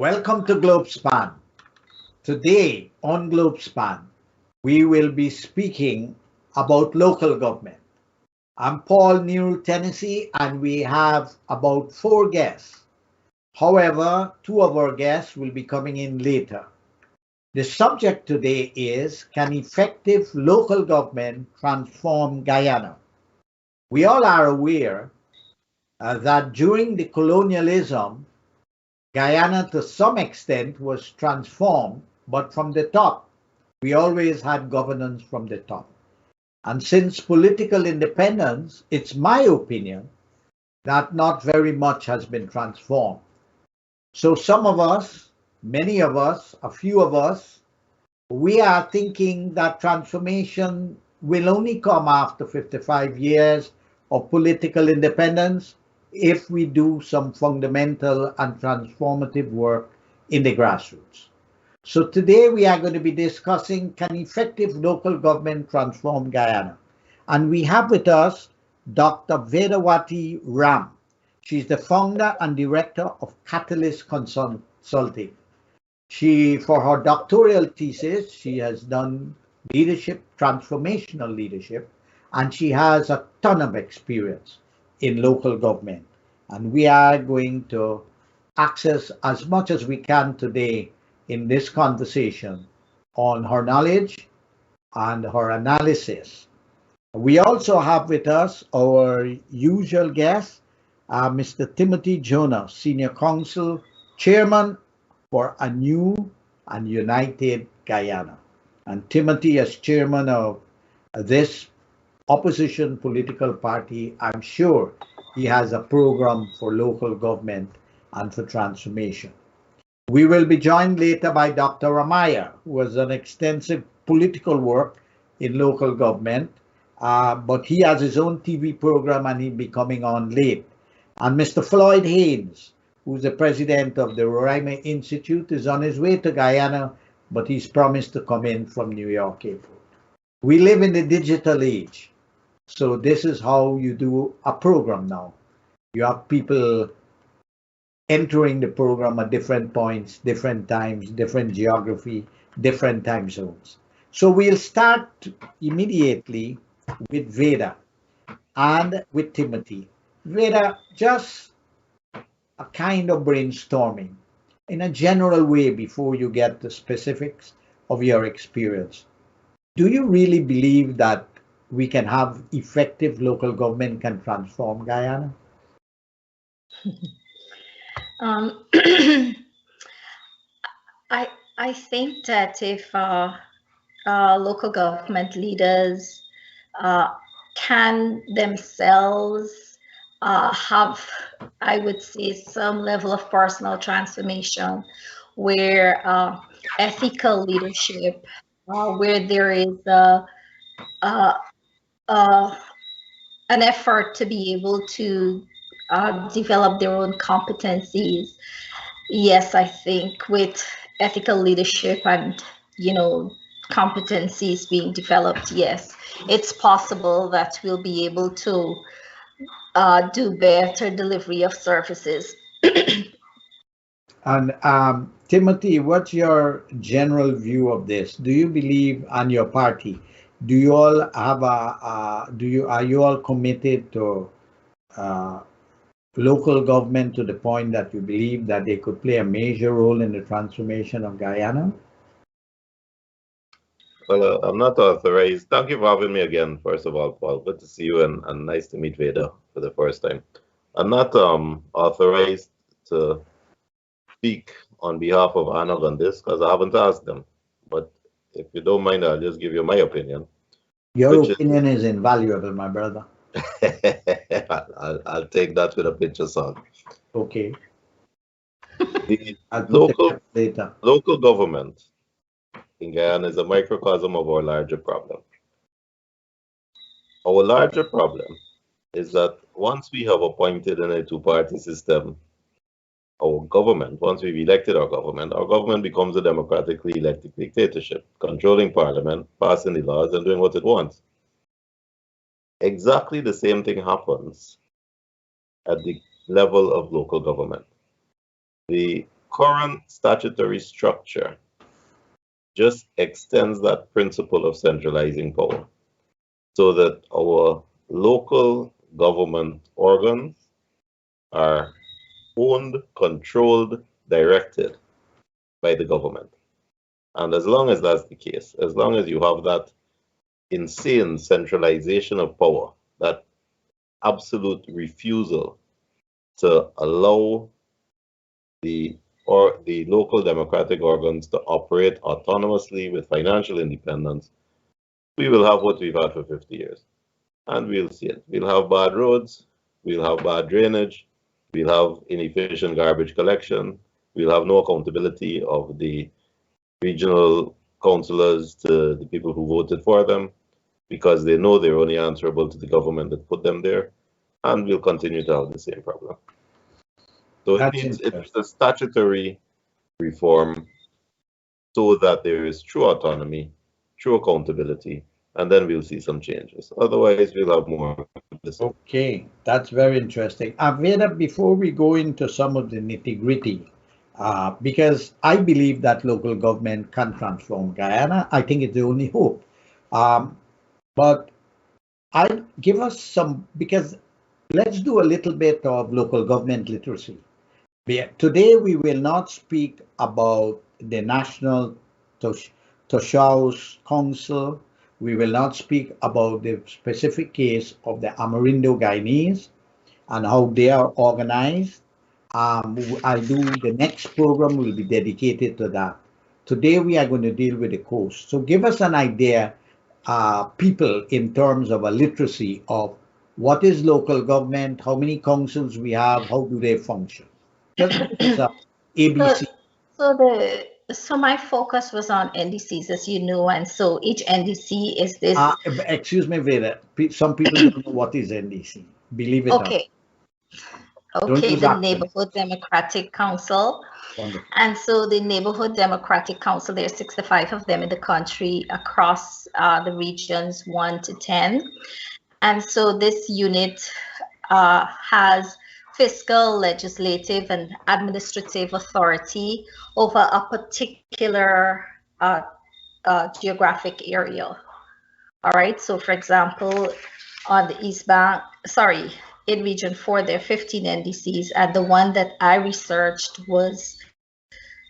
Welcome to Globespan. Today on Globespan, we will be speaking about local government. I'm Paul Nehru, Tennessee, and we have about 4 guests. However, 2 of our guests will be coming in later. The subject today is, can effective local government transform Guyana? We all are aware that during the colonialism, Guyana to some extent was transformed, but from the top. We always had governance from the top. And since political independence, it's my opinion that not very much has been transformed. So some of us, many of us, a few of us, we are thinking that transformation will only come after 55 years of political independence if we do some fundamental and transformative work in the grassroots. So today we are going to be discussing, can effective local government transform Guyana? And we have with us Dr. Vedawattie Ram. She's the founder and director of Catalyst Consulting. For her doctoral thesis, she has done leadership, transformational leadership, and she has a ton of experience in local government. And we are going to access as much as we can today in this conversation on her knowledge and her analysis. We also have with us our usual guest, Mr. Timothy Jonas, Senior Counsel, Chairman for a New and United Guyana. And Timothy, as chairman of this opposition political party, I'm sure he has a program for local government and for transformation. We will be joined later by Dr. Ramayya, who has done extensive political work in local government, but he has his own TV program and he'll be coming on late. And Mr. Floyd Haynes, who's the president of the Ramayya Institute, is on his way to Guyana, but he's promised to come in from New York Airport. We live in the digital age. So this is how you do a program now. You have people entering the program at different points, different times, different geography, different time zones. So we'll start immediately with Veda and with Timothy. Veda, just a kind of brainstorming in a general way before you get the specifics of your experience. Do you really believe that we can have effective local government can transform Guyana? I think that if local government leaders can themselves have, I would say, some level of personal transformation, where ethical leadership, where there is an effort to be able to develop their own competencies. Yes, I think with ethical leadership and, competencies being developed, yes, it's possible that we'll be able to do better delivery of services. And Timothy, what's your general view of this? Do you believe, and your party, do you all have are you all committed to local government to the point that you believe that they could play a major role in the transformation of Guyana? Well, I'm not authorized. Thank you for having me again, first of all, Paul. Good to see you and nice to meet Veda for the first time. I'm not authorized to speak on behalf of ANOG on this because I haven't asked them. But if you don't mind, I'll just give you my opinion. Your opinion is invaluable, my brother. I'll take that with a pinch of salt. Okay. The local government in Guyana is a microcosm of our larger problem. Our larger problem is that once we have appointed in a 2-party system our government, once we've elected our government becomes a democratically elected dictatorship, controlling parliament, passing the laws, and doing what it wants. Exactly the same thing happens at the level of local government. The current statutory structure just extends that principle of centralizing power so that our local government organs are owned, controlled, directed by the government. And as long as that's the case, as long as you have that insane centralization of power, that absolute refusal to allow the local democratic organs to operate autonomously with financial independence, we will have what we've had for 50 years. And we'll see it. We'll have bad roads, we'll have bad drainage, we'll have inefficient garbage collection, we'll have no accountability of the regional councillors to the people who voted for them, because they know they're only answerable to the government that put them there, and we'll continue to have the same problem. So it's a statutory reform so that there is true autonomy, true accountability, and then we'll see some changes. Otherwise, we'll have more of this. Okay, that's very interesting. Veda, before we go into some of the nitty-gritty, because I believe that local government can transform Guyana, I think it's the only hope. But I give us some, because let's do a little bit of local government literacy. Today, we will not speak about the National Toshaus Council. We will not speak about the specific case of the Amarindo Guyanese and how they are organized. The next program will be dedicated to that. Today, we are going to deal with the coast. So give us an idea, people, in terms of a literacy of what is local government, how many councils we have, how do they function? Just ABC. So my focus was on NDCs, as you know, and so each NDC is this. Excuse me, Veda. Some people don't know what is NDC. Believe it or not. Okay, the Neighborhood Democratic Council. Wonderful. And so the Neighborhood Democratic Council, there are 65 of them in the country across the regions 1 to 10. And so this unit has fiscal, legislative, and administrative authority over a particular geographic area. All right, so for example, on the East Bank, in Region 4, there are 15 NDCs, and the one that I researched was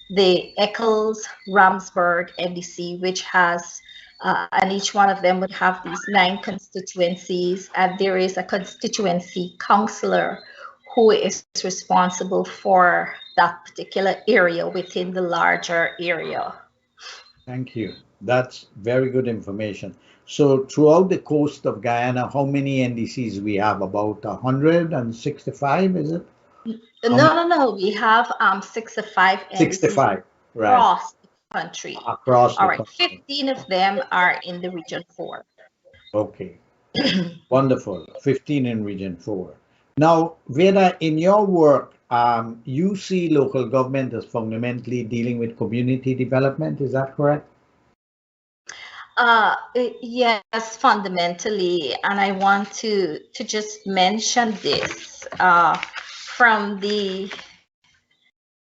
the Eccles-Ramsburg NDC, which has, and each one of them would have these 9 constituencies, and there is a constituency councillor who is responsible for that particular area within the larger area. Thank you. That's very good information. So throughout the coast of Guyana, how many NDCs we have? About 165, is it? No. We have 65 NDCs 65, right. Across the country. Across the country. 15 of them are in the Region 4. Okay. Wonderful. 15 in Region 4. Now, Veda, in your work, you see local government as fundamentally dealing with community development. Is that correct? Yes, fundamentally. And I want to just mention this from the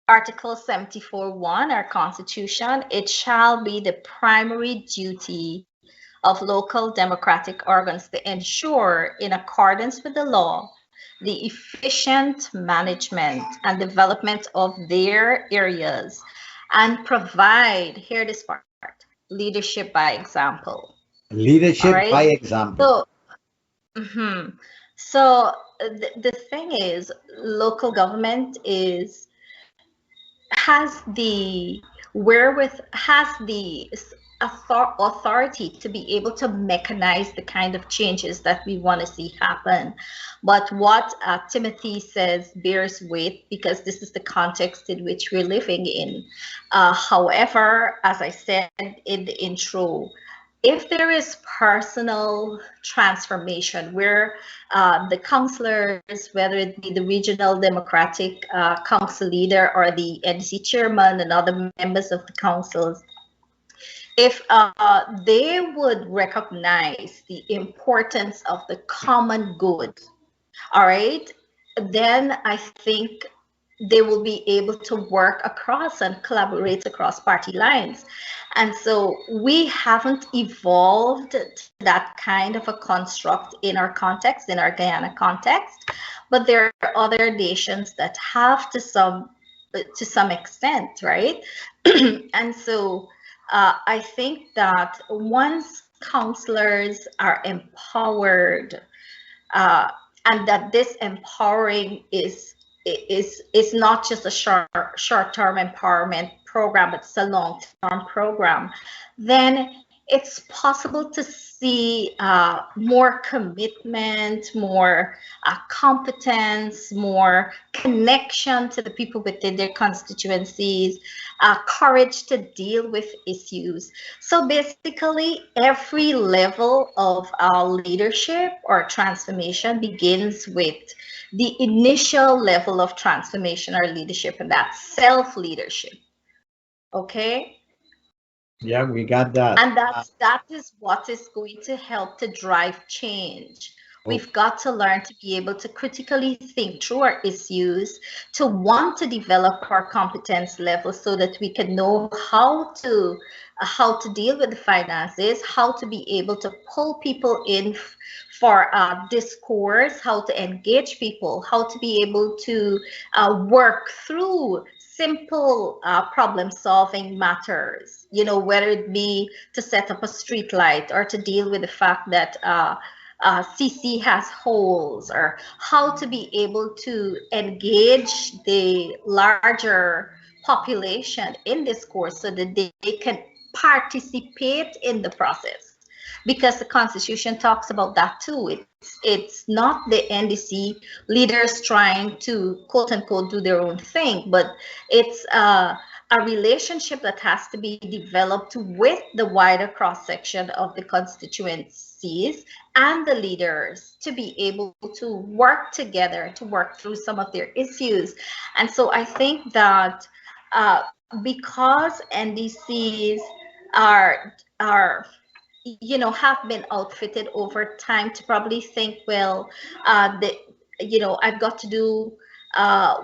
Article 74(1, our Constitution. It shall be the primary duty of local democratic organs to ensure, in accordance with the law, the efficient management and development of their areas and provide, hear this part, leadership by example. Leadership by example. So the thing is, local government has the authority to be able to mechanize the kind of changes that we want to see happen. But what Timothy says bears weight, because this is the context in which we're living in. However, as I said in the intro, if there is personal transformation where the councillors, whether it be the regional democratic council leader or the NDC chairman and other members of the councils, if they would recognize the importance of the common good, all right, then I think they will be able to work across and collaborate across party lines. And so we haven't evolved to that kind of a construct in our context, in our Guyana context, but there are other nations that have to some extent, right? And so I think that once counselors are empowered, uh, and that this empowering is not just a short-term empowerment program, but it's a long-term program, then it's possible to see more commitment, more competence, more connection to the people within their constituencies, courage to deal with issues. So basically, every level of leadership or transformation begins with the initial level of transformation or leadership, and that's self-leadership. Okay? Yeah, we got that. And that is what is going to help to drive change. We've got to learn to be able to critically think through our issues, to want to develop our competence level so that we can know how to deal with the finances, how to be able to pull people in for discourse, how to engage people, how to be able to work through simple problem-solving matters, whether it be to set up a street light or to deal with the fact that CC has holes, or how to be able to engage the larger population in this course so that they can participate in the process. Because the Constitution talks about that too. It's not the NDC leaders trying to quote unquote do their own thing, but it's a relationship that has to be developed with the wider cross section of the constituencies and the leaders to be able to work together to work through some of their issues. And so I think that because NDCs are have been outfitted over time to probably think, well, I've got to do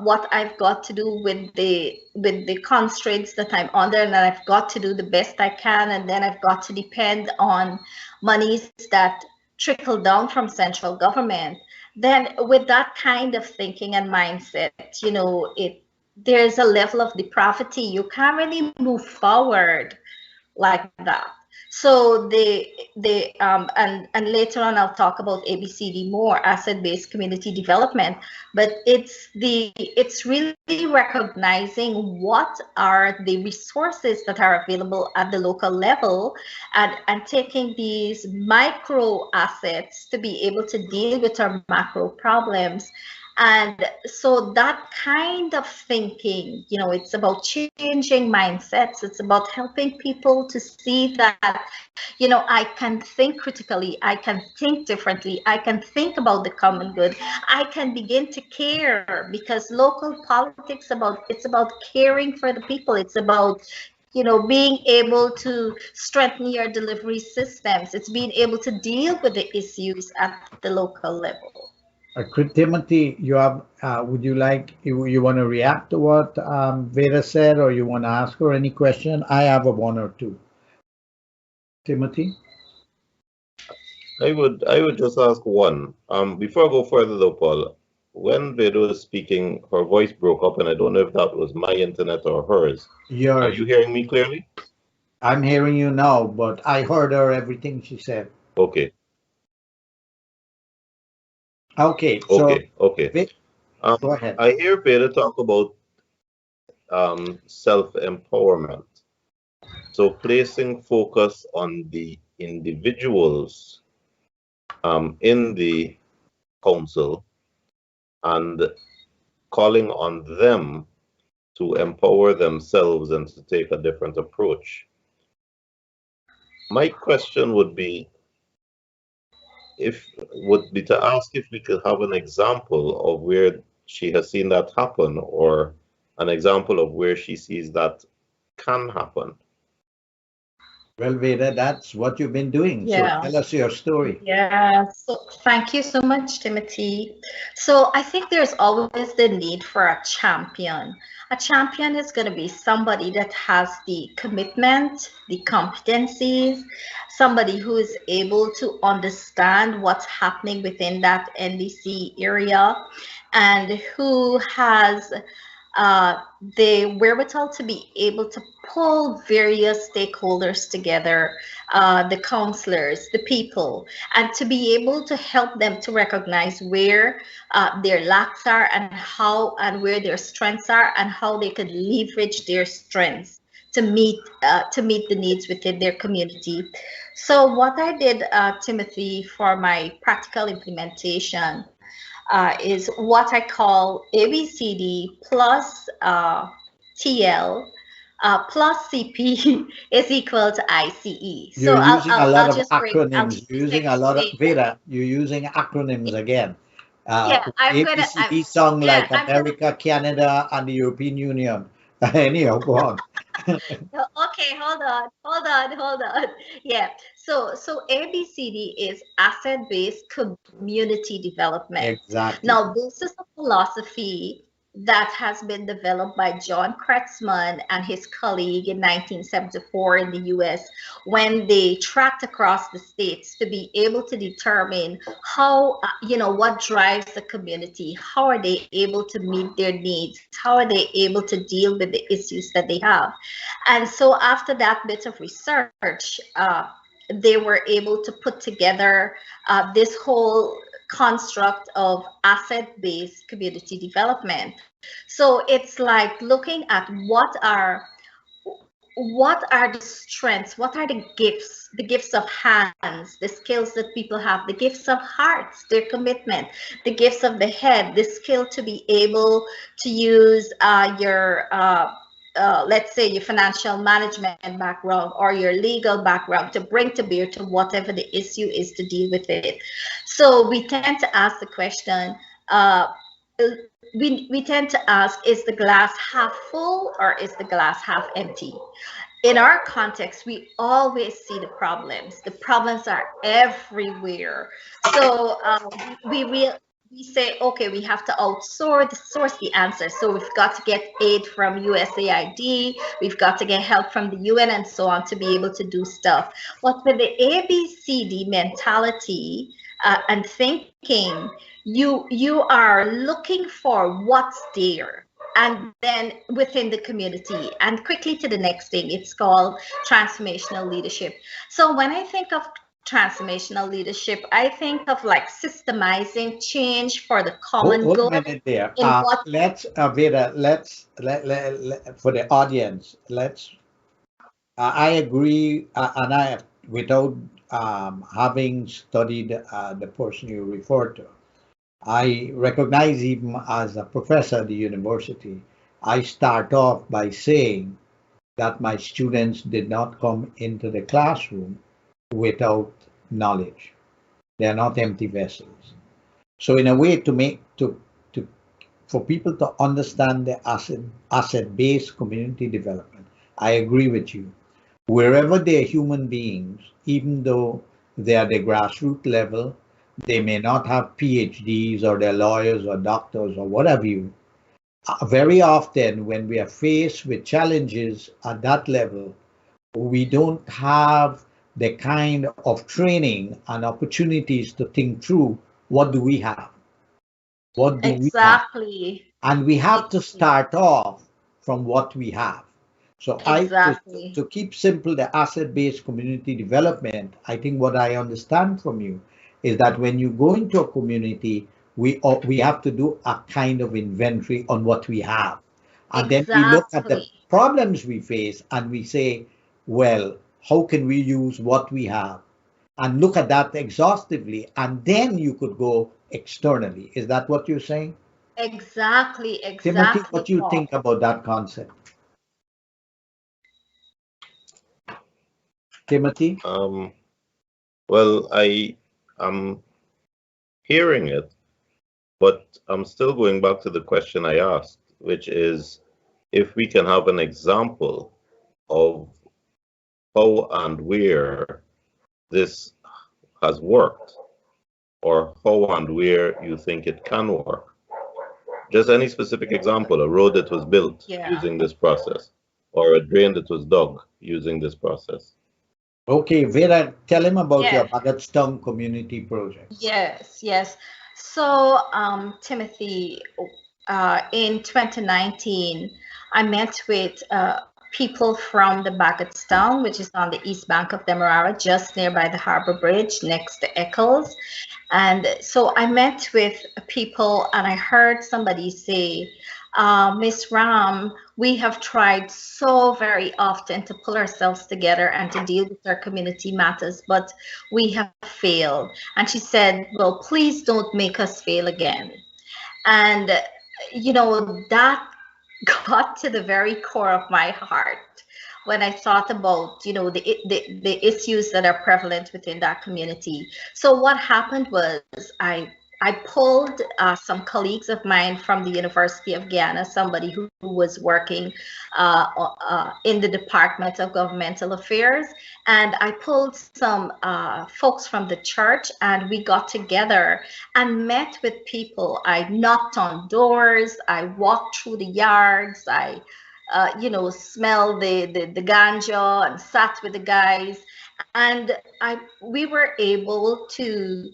what I've got to do with the constraints that I'm under, and then I've got to do the best I can, and then I've got to depend on monies that trickle down from central government. Then with that kind of thinking and mindset, there's a level of depravity. You can't really move forward like that. So and later on I'll talk about ABCD more, asset-based community development, but it's really recognizing what are the resources that are available at the local level, and taking these micro assets to be able to deal with our macro problems. And so that kind of thinking, it's about changing mindsets. It's about helping people to see that, I can think critically, I can think differently, I can think about the common good, I can begin to care, because local politics it's about caring for the people. It's about being able to strengthen your delivery systems. It's being able to deal with the issues at the local level. Timothy, you have. Would you like? You want to react to what Vera said, or you want to ask her any question? I have one or two. Timothy. I would just ask one. Before I go further though, Paul, when Veda was speaking, her voice broke up, and I don't know if that was my internet or hers. Are you hearing me clearly? I'm hearing you now, but I heard her everything she said. Okay. Okay. Okay. Go ahead. I hear Veda talk about self-empowerment. So placing focus on the individuals in the council and calling on them to empower themselves and to take a different approach. My question would be to ask if we could have an example of where she has seen that happen, or an example of where she sees that can happen. Well, Veda, that's what you've been doing. So Yeah. tell us your story. Yeah, so thank you so much, Timothy. So I think there's always the need for a champion. A champion is going to be somebody that has the commitment, the competencies, somebody who is able to understand what's happening within that NDC area, and who has uh, the wherewithal to be able to pull various stakeholders together, the counselors, the people, and to be able to help them to recognize where their lacks are and how and where their strengths are and how they could leverage their strengths to meet the needs within their community. So what I did, Timothy, for my practical implementation is what I call ABCD plus TL plus CP is equal to ICE. So You're using a lot I'll of just break. I'll acronyms. just You're using a lot of explain. Veda. You're using acronyms again. Yeah, I'm gonna. ABCD sound Yeah, like I'm gonna. America, Canada, and the European Union. Anyhow, go on. Okay, hold on. Yeah. So ABCD is asset-based community development. Exactly. Now, this is a philosophy that has been developed by John Kretzmann and his colleague in 1974 in the US when they tracked across the states to be able to determine how, what drives the community, how are they able to meet their needs, how are they able to deal with the issues that they have. And so after that bit of research, they were able to put together this whole construct of asset-based community development. So it's like looking at what are the strengths, what are the gifts of hands, the skills that people have, the gifts of hearts, their commitment, the gifts of the head, the skill to be able to use your let's say your financial management background or your legal background to bring to bear to whatever the issue is to deal with it. So we tend to ask the question, uh, we tend to ask, is the glass half full or is the glass half empty? In our context, we always see the problems. The problems are everywhere. So we say, okay, we have to outsource source the answer. So we've got to get aid from USAID, we've got to get help from the UN and so on to be able to do stuff. But with the ABCD mentality and thinking, you are looking for what's there and then within the community and quickly to the next thing. It's called transformational leadership. So when I think of transformational leadership, I think of like systemizing change for the common Hold a good minute there. in what. Let's, Veda, for the audience, I agree, and without having studied the person you refer to, I recognize even as a professor at the university, I start off by saying that my students did not come into the classroom without knowledge. They are not empty vessels. So in a way to for people to understand the asset-based community development, I agree with you. Wherever they are human beings, even though they are the grassroots level, they may not have PhDs or they're lawyers or doctors or whatever you. Very often, when we are faced with challenges at that level, we don't have the kind of training and opportunities to think through what do we have? What do we have? Exactly. And we have to start off from what we have. So Exactly. to keep simple the asset-based community development, I think what I understand from you is that when you go into a community, we have to do a kind of inventory on what we have. And then we look at the Exactly. problems we face and we say, well, how can we use what we have? And look at that exhaustively, and then you could go externally. Is that what you're saying? Exactly. Timothy, what Exactly, do you Paul. think about that concept? Timothy? Well, I am hearing it, but I'm still going back to the question I asked, which is if we can have an example of how and where this has worked, or how and where you think it can work. Just any specific example, a road that was built using this process, or a drain that was dug using this process. Okay, Vera, tell him about your Bagatstown community project. Yes. So, Timothy, in 2019, I met with people from the Bagatstown, which is on the east bank of Demerara, just nearby the Harbor Bridge, next to Eccles. And so I met with people, and I heard somebody say, Miss Ram, we have tried so very often to pull ourselves together and to deal with our community matters, but we have failed. And she said, well, please don't make us fail again. And, you know, that got to the very core of my heart when I thought about, you know, the issues that are prevalent within that community. So what happened was I pulled some colleagues of mine from the University of Guyana, somebody who was working in the Department of Governmental Affairs, and I pulled some folks from the church, and we got together and met with people. I knocked on doors, I walked through the yards, I smelled the ganja and sat with the guys, and we were able to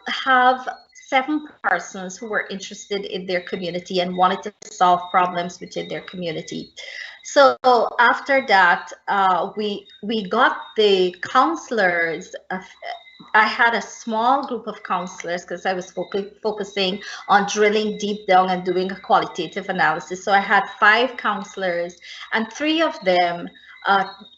have 7 persons who were interested in their community and wanted to solve problems within their community. So after that, we got the counselors. I had a small group of counselors because I was focusing on drilling deep down and doing a qualitative analysis. So I had 5 counselors, and 3 of them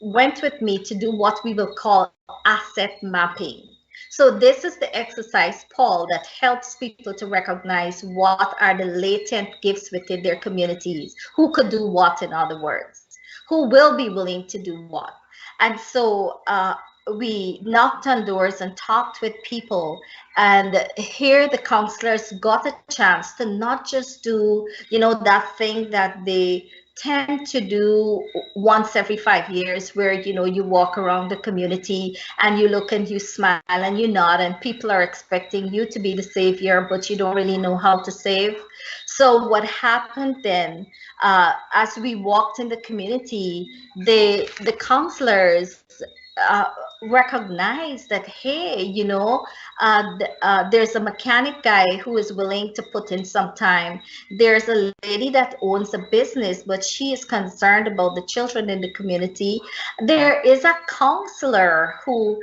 went with me to do what we will call asset mapping. So this is the exercise, Paul, that helps people to recognize what are the latent gifts within their communities, who could do what, in other words, who will be willing to do what. And so we knocked on doors and talked with people, and here the counselors got a chance to not just do, you know, that thing that they tend to do once every 5 years, where, you know, you walk around the community and you look and you smile and you nod, and people are expecting you to be the savior, but you don't really know how to save. So what happened then, as we walked in the community, the counselors recognize that, hey, you know, there's a mechanic guy who is willing to put in some time. There's a lady that owns a business, but she is concerned about the children in the community. There is a counselor who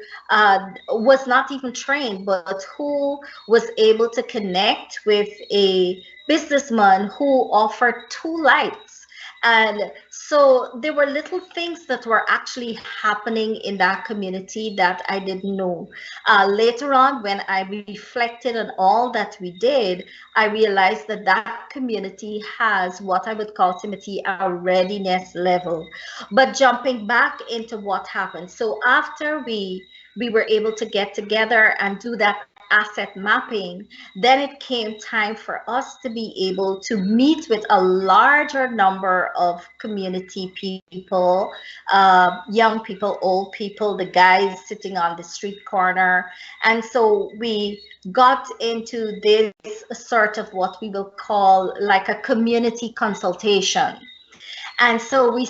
was not even trained, but who was able to connect with a businessman who offered 2 lights. And so there were little things that were actually happening in that community that I didn't know. Later on, when I reflected on all that we did, I realized that that community has what I would call, Timothy, a readiness level. But jumping back into what happened. So after we were able to get together and do that asset mapping, then it came time for us to be able to meet with a larger number of community people, young people, old people, the guys sitting on the street corner. And so we got into this sort of what we will call like a community consultation. And so we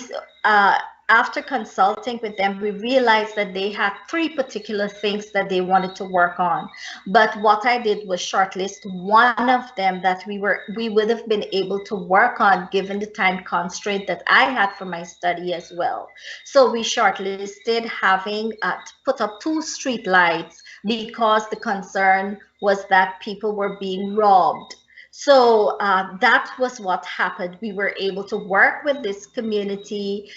after consulting with them, we realized that they had 3 particular things that they wanted to work on. But what I did was shortlist one of them that we would have been able to work on given the time constraint that I had for my study as well. So we shortlisted having to put up 2 street lights because the concern was that people were being robbed. So that was what happened. We were able to work with this community,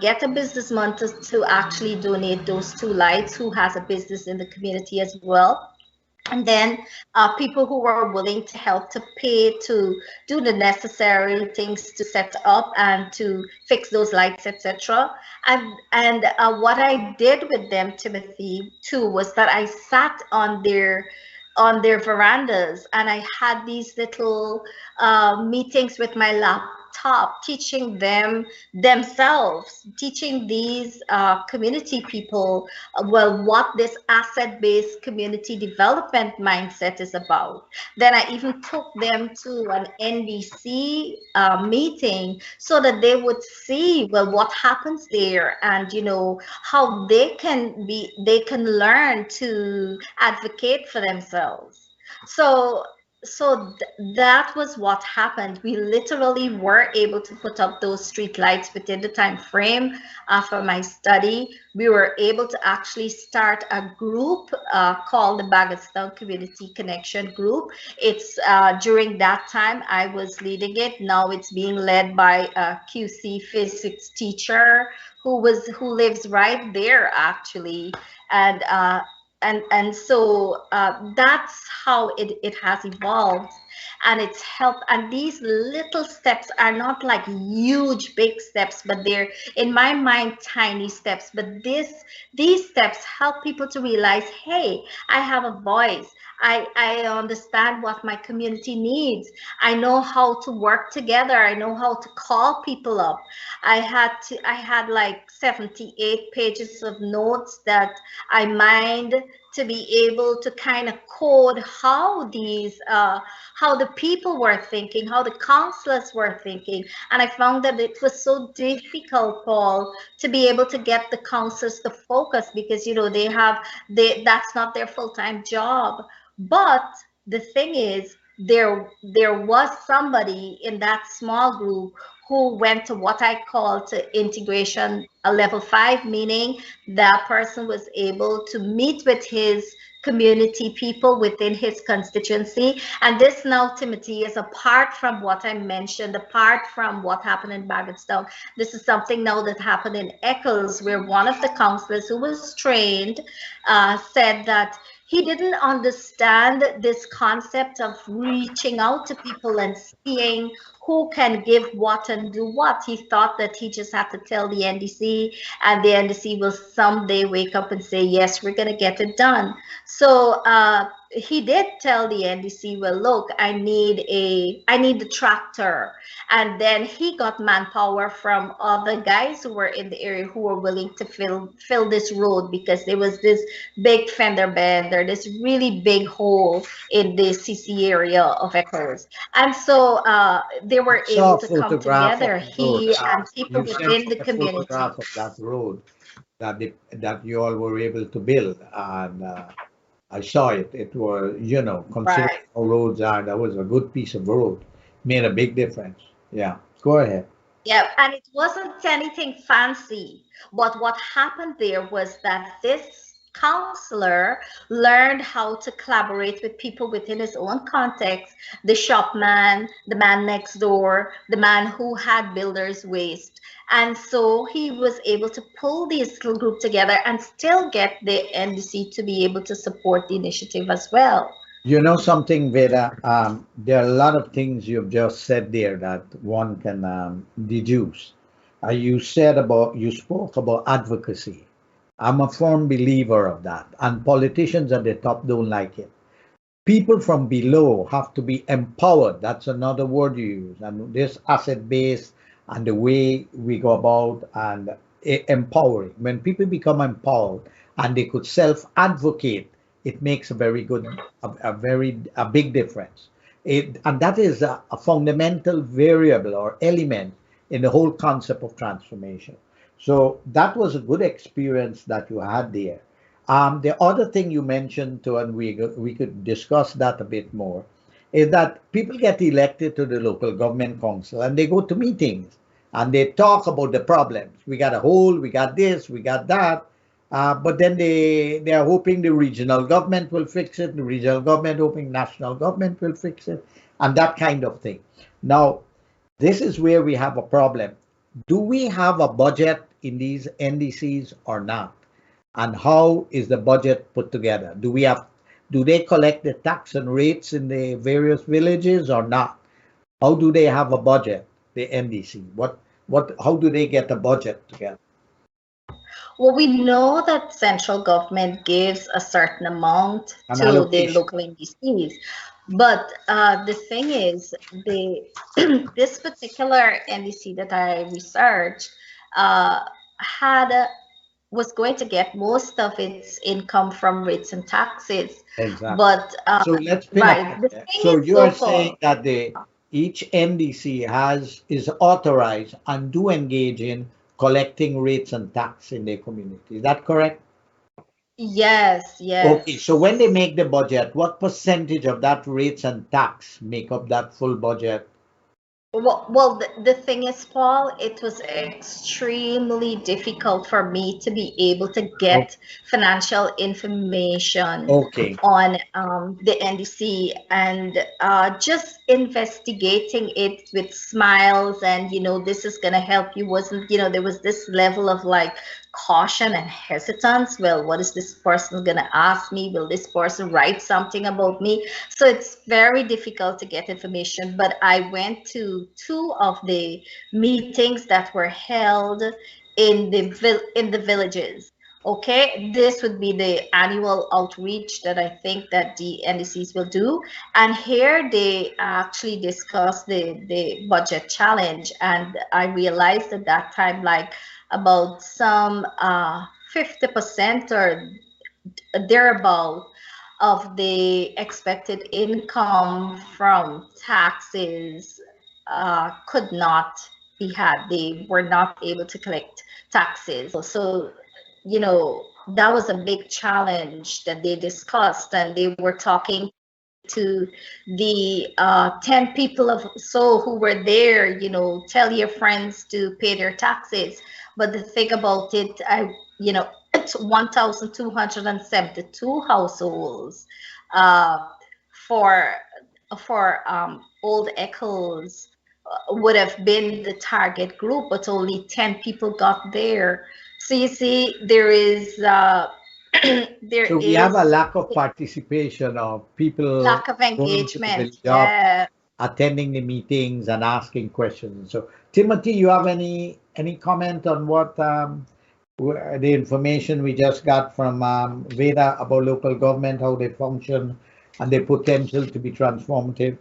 get a businessman to actually donate those 2 lights, who has a business in the community as well. And then people who were willing to help to pay to do the necessary things to set up and to fix those lights, etc. And what I did with them, Timothy, too, was that I sat on their verandas, and I had these little meetings with my top, teaching them themselves, teaching these community people, well, what this asset-based community development mindset is about. Then I even took them to an NBC meeting so that they would see, well, what happens there, and how they can learn to advocate for themselves. So that was what happened. We literally were able to put up those street lights within the time frame for my study. We were able to actually start a group called the Baggstown Community Connection Group. It's during that time I was leading it. Now it's being led by a QC physics teacher who lives right there actually, and so that's how it has evolved, and it's helped. And these little steps are not like huge big steps, but they're, in my mind, tiny steps. But these steps help people to realize, hey, I have a voice. I understand what my community needs. I know how to work together. I know how to call people up. I had like 78 pages of notes that I mined to be able to kind of code how the people were thinking, how the counselors were thinking. And I found that it was so difficult, Paul, to be able to get the counselors to focus, because that's not their full-time job. But the thing is, there was somebody in that small group who went to what I call to integration level 5, meaning that person was able to meet with his community people within his constituency. And this now, Timothy, is apart from what I mentioned, apart from what happened in Baggstown. This is something now that happened in Eccles, where one of the counselors who was trained said that he didn't understand this concept of reaching out to people and seeing who can give what and do what. He thought that he just had to tell the NDC, and the NDC will someday wake up and say, yes, we're going to get it done. So he did tell the NDC, well, look, I need the tractor. And then he got manpower from other guys who were in the area who were willing to fill this road, because there was this big fender bender, this really big hole in the CC area of Echoes. And so they were able to come together, he and people within the community. Photograph of that road that you all were able to build, and I saw it. It was, considering how roads are, that was a good piece of road. Made a big difference. Yeah, go ahead. Yeah, and it wasn't anything fancy. But what happened there was that this counselor learned how to collaborate with people within his own context, the shopman, the man next door, the man who had builder's waste. And so he was able to pull this little group together and still get the NDC to be able to support the initiative as well. You know something, Veda? There are a lot of things you've just said there that one can deduce. You spoke about advocacy. I'm a firm believer of that, and politicians at the top don't like it. People from below have to be empowered. That's another word you use. And this asset base and the way we go about and empowering. When people become empowered and they could self-advocate, it makes a very good, a big difference. And that is a fundamental variable or element in the whole concept of transformation. So that was a good experience that you had there. The other thing you mentioned too, and we could discuss that a bit more, is that people get elected to the local government council and they go to meetings and they talk about the problems. We got a hole, we got this, we got that. But then they are hoping the regional government will fix it, the regional government hoping national government will fix it, and that kind of thing. Now, this is where we have a problem. Do we have a budget in these NDCs or not? And how is the budget put together? Do they collect the tax and rates in the various villages or not? How do they have a budget, the NDC? How do they get a budget together? Well, we know that central government gives a certain amount to the local NDCs, But the thing is, this particular NDC that I researched had was going to get most of its income from rates and taxes. Exactly. But So let's pin a right, point the there. thing So is you are saying local. that each NDC is authorized and do engage in collecting rates and tax in their community. Is that correct? Yes, Okay, so when they yes. make the budget, what percentage of that rates and tax make up that full budget? Well, the thing is, Paul, it was extremely difficult for me to be able to Oh, get financial information okay. on the NDC, and just investigating it with smiles and, this is going to help you wasn't, there was this level of like caution and hesitance. Well, what is this person going to ask me? Will this person write something about me? So it's very difficult to get information, but I went to two of the meetings that were held in the villages. Okay, this would be the annual outreach that I think that the NDCs will do. And here they actually discussed the budget challenge. And I realized at that time, like about some 50% or thereabout of the expected income from taxes could not be had. They were not able to collect taxes. So, that was a big challenge that they discussed, and they were talking to the 10 people of so who were there, tell your friends to pay their taxes. But the thing about it, it's 1,272 households uh, for Old Echoes would have been the target group, but only 10 people got there. So you see, there is there So we have a is lack of participation of people lack of going to the engagement. village hub, Yeah. attending the meetings and asking questions. So Timothy, you have any comment on what the information we just got from Veda about local government, how they function, and their potential to be transformative?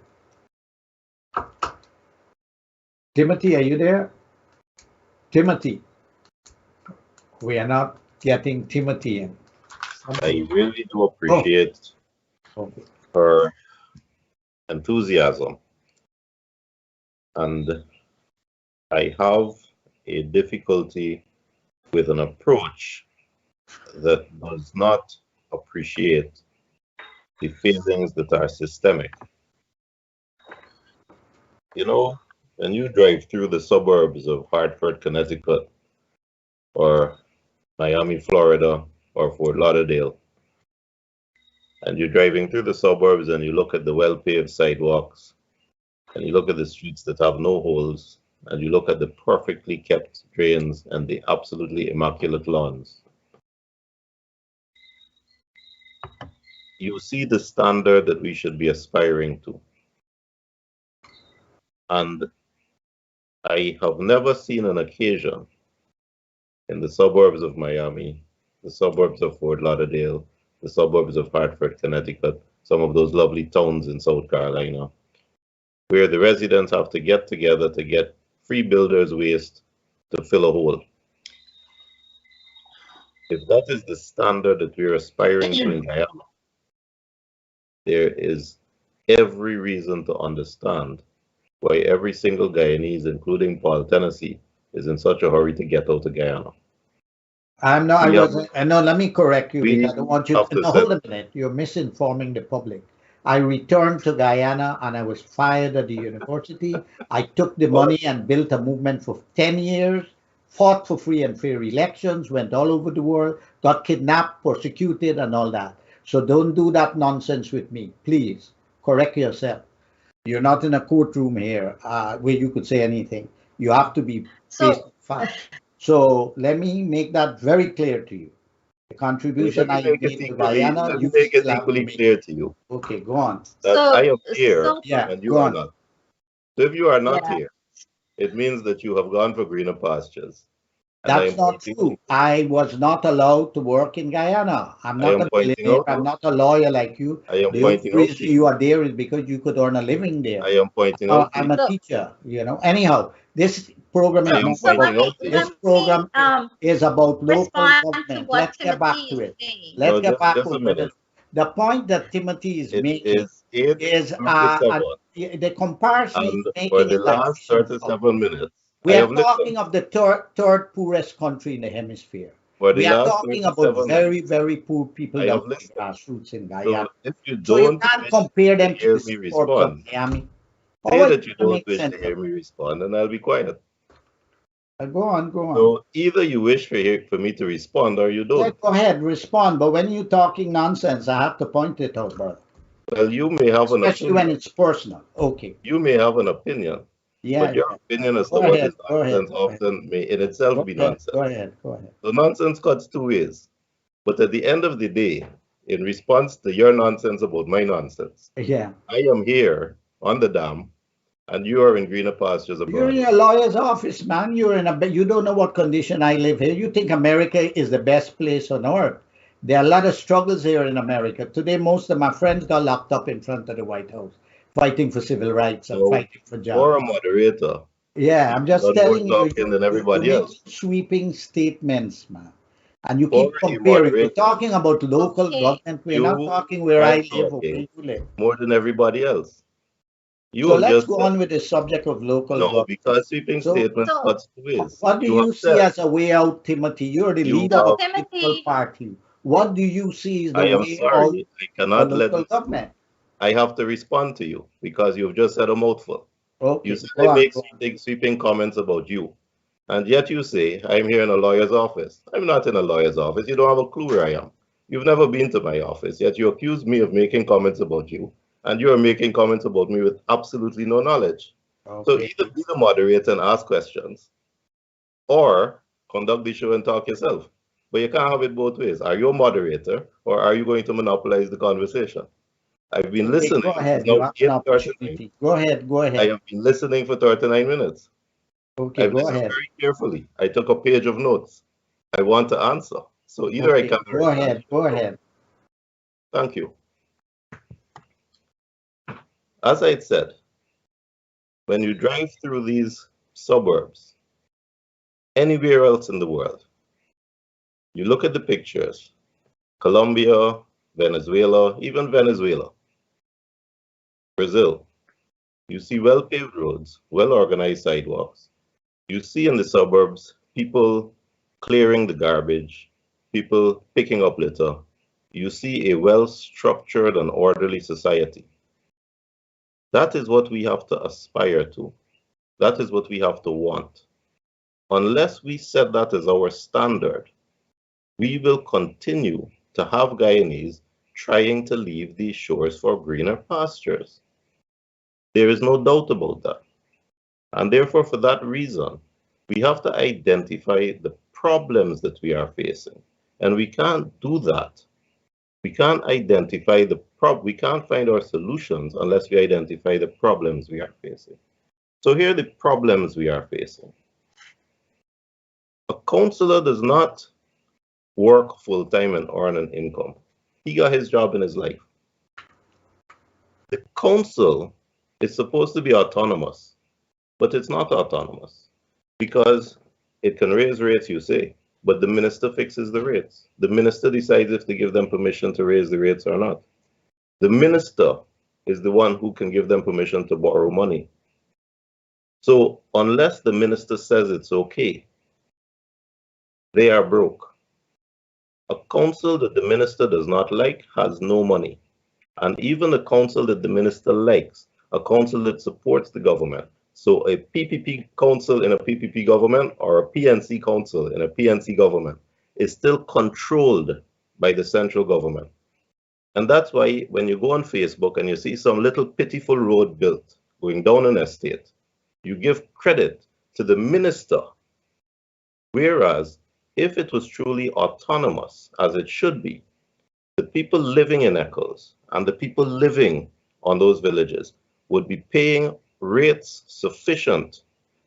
Timothy, are you there? Timothy, we are not getting Timothy in. I Something. really do Oh, appreciate okay. her enthusiasm, and I have a difficulty with an approach that does not appreciate the failings that are systemic. You know, when you drive through the suburbs of Hartford, Connecticut, or Miami, Florida, or Fort Lauderdale, and you're driving through the suburbs and you look at the well-paved sidewalks, and you look at the streets that have no holes, and you look at the perfectly kept drains and the absolutely immaculate lawns, you see the standard that we should be aspiring to. And I have never seen an occasion in the suburbs of Miami, the suburbs of Fort Lauderdale, the suburbs of Hartford, Connecticut, some of those lovely towns in South Carolina, where the residents have to get together to get free builder's waste to fill a hole. If that is the standard that we're aspiring to in Guyana, there is every reason to understand why every single Guyanese, including Paul Tennassee, is in such a hurry to get out of Guyana. I'm not, I We have, wasn't, no, let me correct you because we I don't want you have to, to no, set, hold a minute. You're misinforming the public. I returned to Guyana and I was fired at the university. I took the well, money and built a movement for 10 years, fought for free and fair elections, went all over the world, got kidnapped, persecuted, and all that. So don't do that nonsense with me. Please correct yourself. You're not in a courtroom here where you could say anything. You have to be based So on fact. So let me make that very clear to you. The contribution I made to Guyana, let me you make it still have to equally make. clear to you Okay, go on. that I so am here so Yeah, and go you are on. not. So if you are not yeah. here, it means that you have gone for greener pastures. That's not true. I was not allowed to work in Guyana. I'm not a millionaire. I'm not a lawyer like you. The only reason you are there is because you could earn a living there. I am pointing out. I'm a teacher, you know. Anyhow, this program is not about this program is about local government. Let's get back to it. Let's get back to it. The point that Timothy is making is the comparison he's making for the last 37 minutes. We are talking of the third poorest country in the hemisphere. We are talking about very, very poor people that are grassroots in Guyana. So you can't compare them to the suburbs of Miami. Say that you don't wish to hear me respond, and I'll be quiet. Go on. So either you wish for me to respond or you don't. Yeah, go ahead, respond. But when you're talking nonsense, I have to point it out, brother. Well, you may have an opinion. Especially when it's personal. Okay. You may have an opinion. Yeah, but your opinion as to what is nonsense often may in itself be nonsense. Go ahead. So nonsense cuts two ways. But at the end of the day, in response to your nonsense about my nonsense, I am here on the dam, and you are in greener pastures abroad. You're in a lawyer's office, man. You don't know what condition I live here. You think America is the best place on earth. There are a lot of struggles here in America. Today, most of my friends got locked up in front of the White House, fighting for civil rights and fighting for jobs. Or a moderator. Yeah, I'm just telling you, than everybody else. Sweeping statements, man. And you keep comparing. We're talking about local government. We're not talking where I live or where you live. More than everybody else. So let's go on with the subject of local government. Because sweeping statements cuts two ways. What do you see as a way out, Timothy? You're the leader of the political party. What do you see as the way out of local government? I have to respond to you because you've just said a mouthful. Okay, you said I make sweeping comments about you. And yet you say, I'm here in a lawyer's office. I'm not in a lawyer's office. You don't have a clue where I am. You've never been to my office, yet you accuse me of making comments about you. And you are making comments about me with absolutely no knowledge. Okay. So either be the moderator and ask questions, or conduct the show and talk yourself. But you can't have it both ways. Are you a moderator, or are you going to monopolize the conversation? I've been listening. Go ahead. Go ahead. I have been listening for 39 minutes. Okay, I've listened very carefully. I took a page of notes. I want to answer. So either I can. Go ahead. Thank you. As I said, when you drive through these suburbs, anywhere else in the world, you look at the pictures, Colombia, Venezuela, even Venezuela, Brazil, you see well-paved roads, well-organized sidewalks. You see in the suburbs, people clearing the garbage, people picking up litter. You see a well-structured and orderly society. That is what we have to aspire to. That is what we have to want. Unless we set that as our standard, we will continue to have Guyanese trying to leave these shores for greener pastures. There is no doubt about that. And therefore, for that reason, we have to identify the problems that we are facing. And we can't do that. We can't identify we can't find our solutions unless we identify the problems we are facing. So here are the problems we are facing. A counselor does not work full-time and earn an income. He got his job in his life. The council is supposed to be autonomous, but it's not autonomous because it can raise rates, you say, but the minister fixes the rates. The minister decides if to give them permission to raise the rates or not. The minister is the one who can give them permission to borrow money. So unless the minister says it's okay, they are broke. A council that the minister does not like has no money. And even a council that the minister likes, a council that supports the government. So a PPP council in a PPP government or a PNC council in a PNC government is still controlled by the central government. And that's why when you go on Facebook and you see some little pitiful road built going down an estate, you give credit to the minister. Whereas if it was truly autonomous, as it should be, the people living in Echoes and the people living on those villages would be paying rates sufficient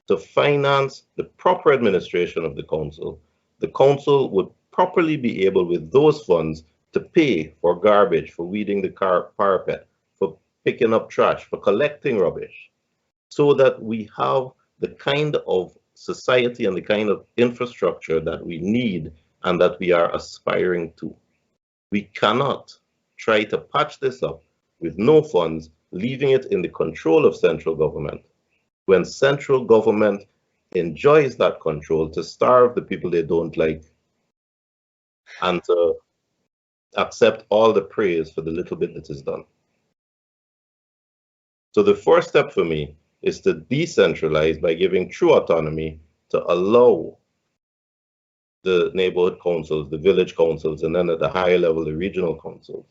to finance the proper administration of the council would properly be able with those funds to pay for garbage, for weeding the parapet, for picking up trash, for collecting rubbish, so that we have the kind of society and the kind of infrastructure that we need and that we are aspiring to. We cannot try to patch this up with no funds, leaving it in the control of central government, when central government enjoys that control to starve the people they don't like and to accept all the praise for the little bit that is done. So the first step for me is to decentralize by giving true autonomy to allow the neighborhood councils, the village councils, and then at the higher level, the regional councils,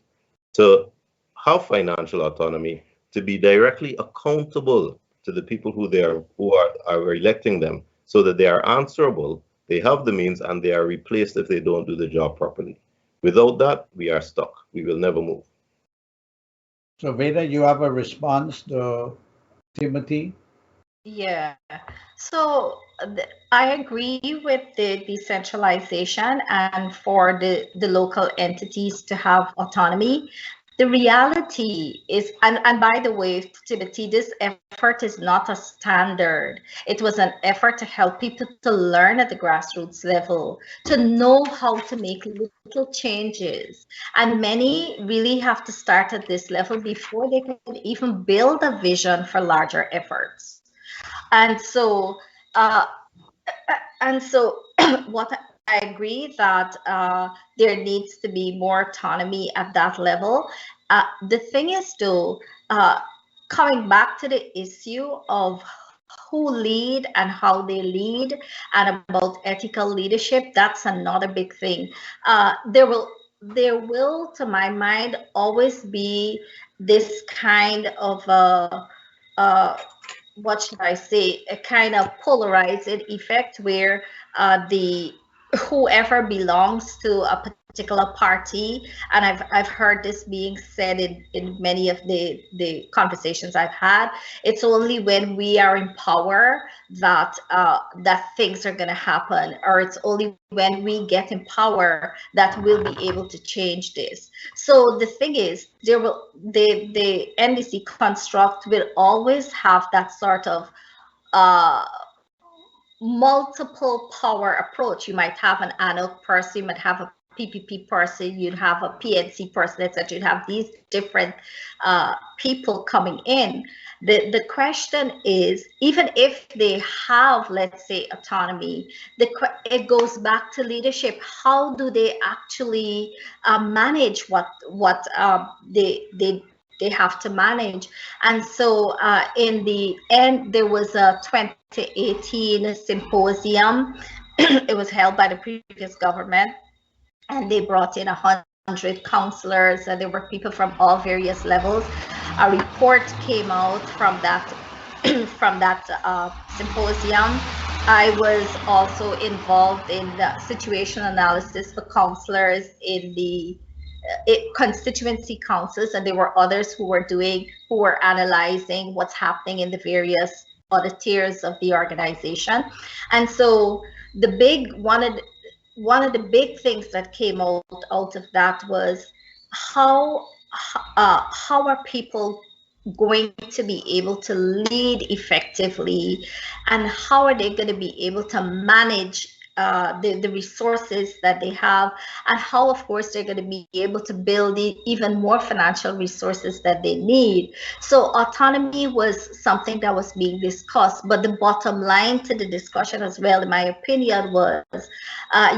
to have financial autonomy, to be directly accountable to the people who are electing them, so that they are answerable, they have the means, and they are replaced if they don't do the job properly. Without that, we are stuck. We will never move. So Veda, you have a response to Timothy? Yeah, so I agree with the decentralization and for the local entities to have autonomy. The reality is, and by the way, Timothy, this effort is not a standard. It was an effort to help people to learn at the grassroots level, to know how to make little changes. And many really have to start at this level before they can even build a vision for larger efforts. And so, what I agree that there needs to be more autonomy at that level. The thing is, though, coming back to the issue of who lead and how they lead, and about ethical leadership, that's another big thing. There will, to my mind, always be this kind of what should I say, a kind of polarized effect where the whoever belongs to a particular party, and I've heard this being said in many of the conversations I've had, it's only when we are in power that that things are going to happen, or it's only when we get in power that we'll be able to change this. So the thing is, there will the NDC construct will always have that sort of multiple power approach. You might have an ANOC person, you might have a PPP person, you'd have a PNC person, etc. You'd have these different people coming in. The question is, even if they have, let's say, autonomy, it goes back to leadership. How do they actually manage what they have to manage? And so in the end, there was a 2018 symposium. It was held by the previous government, and they brought in 100 counselors, and there were people from all various levels. A report came out from that from that symposium. I was also involved in the situation analysis for counselors in the constituency councils, and there were others who were analyzing what's happening in the various other tiers of the organization. And so one of the big things that came out of that was how are people going to be able to lead effectively, and how are they going to be able to manage the resources that they have, and how, of course, they're going to be able to build even more financial resources that they need. So autonomy was something that was being discussed, but the bottom line to the discussion as well, in my opinion, was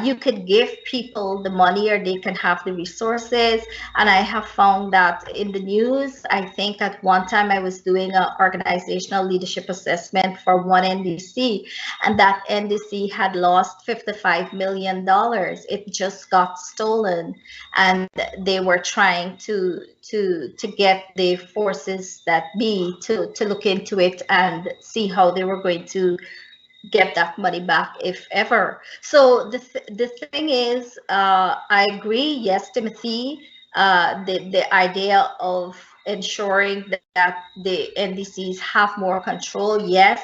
you could give people the money, or they can have the resources. And I have found that in the news, I think at one time I was doing an organizational leadership assessment for one NDC, and that NDC had lost $55 million. It just got stolen, and they were trying to get the forces that be to look into it and see how they were going to get that money back, if ever. So the thing is, I agree. Yes, Timothy, the idea of ensuring that the NDCs have more control, yes,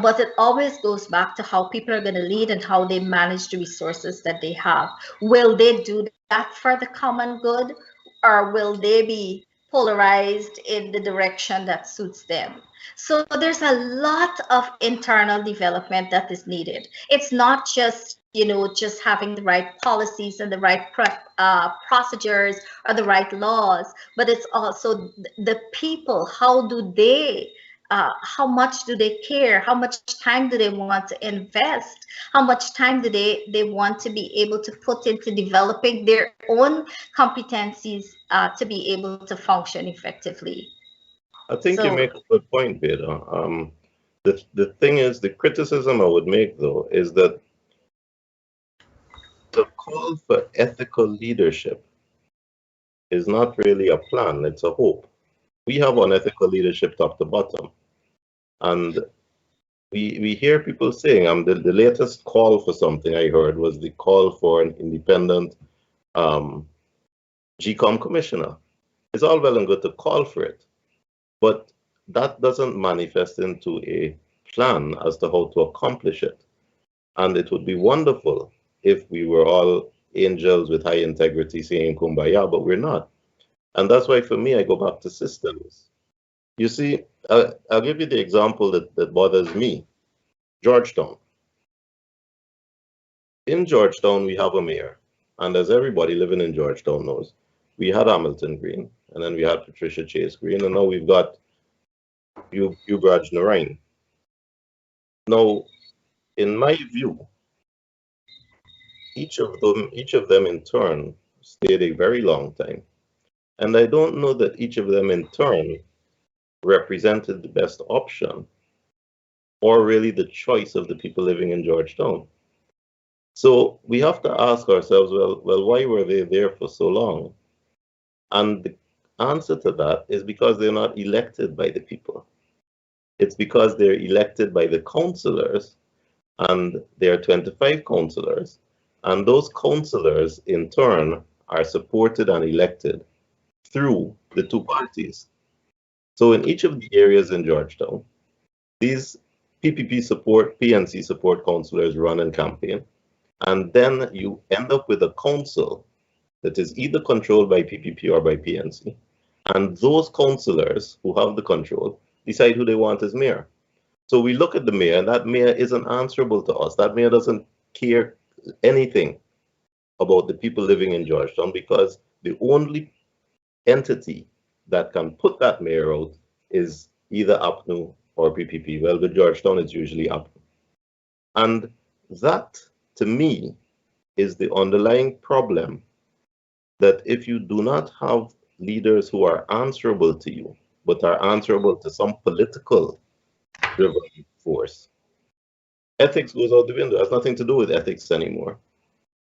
but it always goes back to how people are going to lead and how they manage the resources that they have. Will they do that for the common good, or will they be polarized in the direction that suits them? So there's a lot of internal development that is needed. It's not just, just having the right policies and the right procedures or the right laws, but it's also the people. How much do they care? How much time do they want to invest? How much time do they want to be able to put into developing their own competencies to be able to function effectively? I think you make a good point, Veda. The thing is, the criticism I would make, though, is that the call for ethical leadership is not really a plan, it's a hope. We have unethical leadership top to bottom. And we hear people saying, the latest call for something I heard was the call for an independent GCOM commissioner. It's all well and good to call for it, but that doesn't manifest into a plan as to how to accomplish it. And it would be wonderful if we were all angels with high integrity saying kumbaya, but we're not. And that's why, for me, I go back to systems. You see, I'll give you the example that bothers me. Georgetown. In Georgetown, we have a mayor. And as everybody living in Georgetown knows, we had Hamilton Green, and then we had Patricia Chase Green, and now we've got Ugraj Narain. Now, in my view, each of them in turn stayed a very long time. And I don't know that each of them in turn represented the best option or really the choice of the people living in Georgetown. So we have to ask ourselves, well, why were they there for so long? And the answer to that is because they're not elected by the people. It's because they're elected by the councillors, and there are 25 councillors, and those councillors in turn are supported and elected through the two parties. So in each of the areas in Georgetown, these PPP support, PNC support councillors run and campaign, and then you end up with a council that is either controlled by PPP or by PNC, and those councillors who have the control decide who they want as mayor. So we look at the mayor, and that mayor isn't answerable to us. That mayor doesn't care anything about the people living in Georgetown, because the only entity that can put that mayor out is either APNU or PPP. Well, with Georgetown, it's usually APNU. And that, to me, is the underlying problem, that if you do not have leaders who are answerable to you, but are answerable to some political driven force, ethics goes out the window. It has nothing to do with ethics anymore.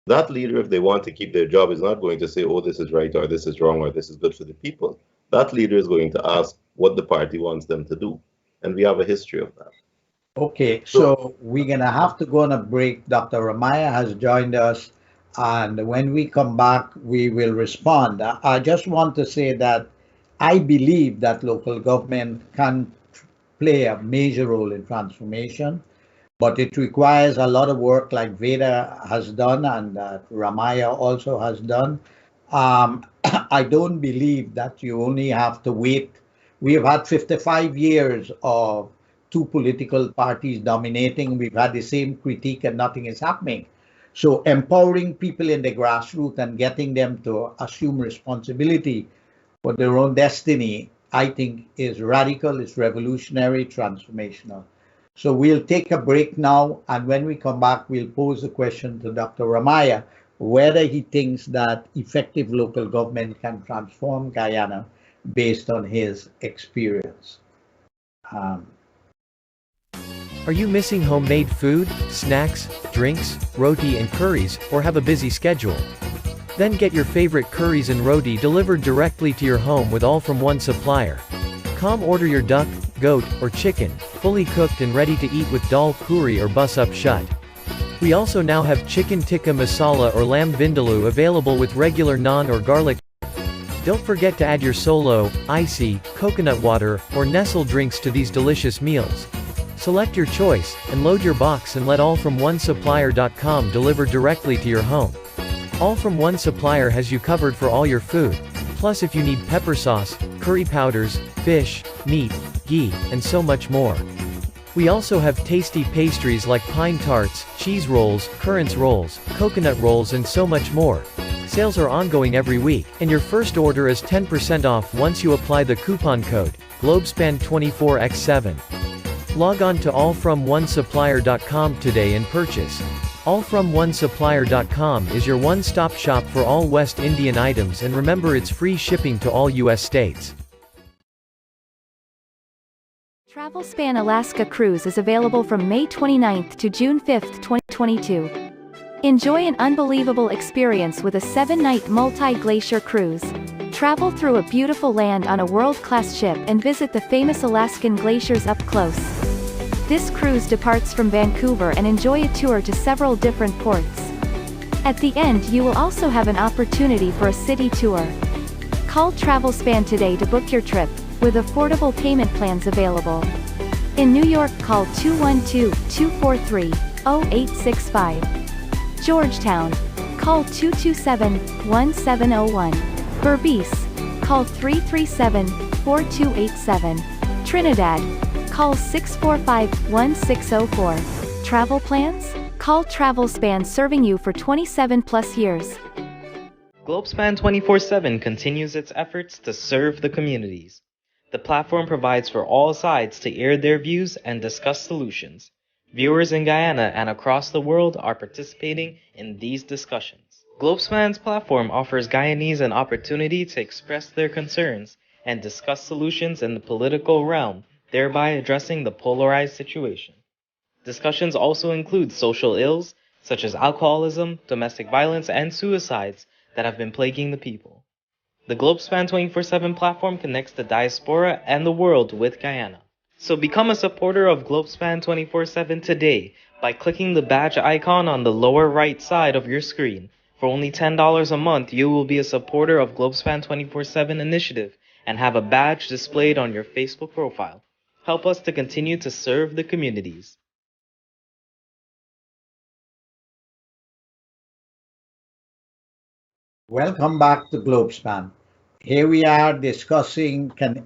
That leader, if they want to keep their job, is not going to say, oh, this is right, or this is wrong, or this is good for the people. That leader is going to ask what the party wants them to do. And we have a history of that. Okay, so we're going to have to go on a break. Dr. Ramayya has joined us, and when we come back, we will respond. I just want to say that I believe that local government can play a major role in transformation, but it requires a lot of work, like Veda has done and Ramayya also has done. I don't believe that you only have to wait. We have had 55 years of two political parties dominating. We've had the same critique and nothing is happening. So empowering people in the grassroots and getting them to assume responsibility for their own destiny, I think, is radical, it's revolutionary, transformational. So we'll take a break now, and when we come back, we'll pose a question to Dr. Ramayya, whether he thinks that effective local government can transform Guyana based on his experience. Are you missing homemade food, snacks, drinks, roti and curries, or have a busy schedule? Then get your favorite curries and roti delivered directly to your home with all from one supplier. Come order your duck, goat, or chicken, fully cooked and ready to eat with dal puri or bus up shut. We also now have chicken tikka masala or lamb vindaloo available with regular naan or garlic. Don't forget to add your solo, icy, coconut water, or Nestle drinks to these delicious meals. Select your choice, and load your box and let allfromonesupplier.com deliver directly to your home. All From One Supplier has you covered for all your food. Plus if you need pepper sauce, curry powders, fish, meat, ghee, and so much more. We also have tasty pastries like pine tarts, cheese rolls, currants rolls, coconut rolls and so much more. Sales are ongoing every week, and your first order is 10% off once you apply the coupon code, Globespan24x7. Log on to allfromonesupplier.com today and purchase. Allfromonesupplier.com is your one-stop shop for all West Indian items, and remember it's free shipping to all US states. Travelspan Alaska Cruise is available from May 29th to June 5th, 2022. Enjoy an unbelievable experience with a 7-night multi-glacier cruise. Travel through a beautiful land on a world-class ship and visit the famous Alaskan glaciers up close. This cruise departs from Vancouver and enjoy a tour to several different ports. At the end you will also have an opportunity for a city tour. Call Travelspan today to book your trip, with affordable payment plans available. In New York call 212-243-0865. Georgetown, call 227-1701. Berbice, call 337-4287. Trinidad, call 645-1604. Travel plans? Call Travelspan, serving you for 27 plus years. Globespan 24/7 continues its efforts to serve the communities. The platform provides for all sides to air their views and discuss solutions. Viewers in Guyana and across the world are participating in these discussions. Globespan's platform offers Guyanese an opportunity to express their concerns and discuss solutions in the political realm, thereby addressing the polarized situation. Discussions also include social ills, such as alcoholism, domestic violence, and suicides that have been plaguing the people. The Globespan 24/7 platform connects the diaspora and the world with Guyana. So become a supporter of Globespan 24/7 today by clicking the badge icon on the lower right side of your screen. For only $10 a month, you will be a supporter of Globespan 24/7 initiative and have a badge displayed on your Facebook profile. Help us to continue to serve the communities. Welcome back to Globespan. Here we are discussing can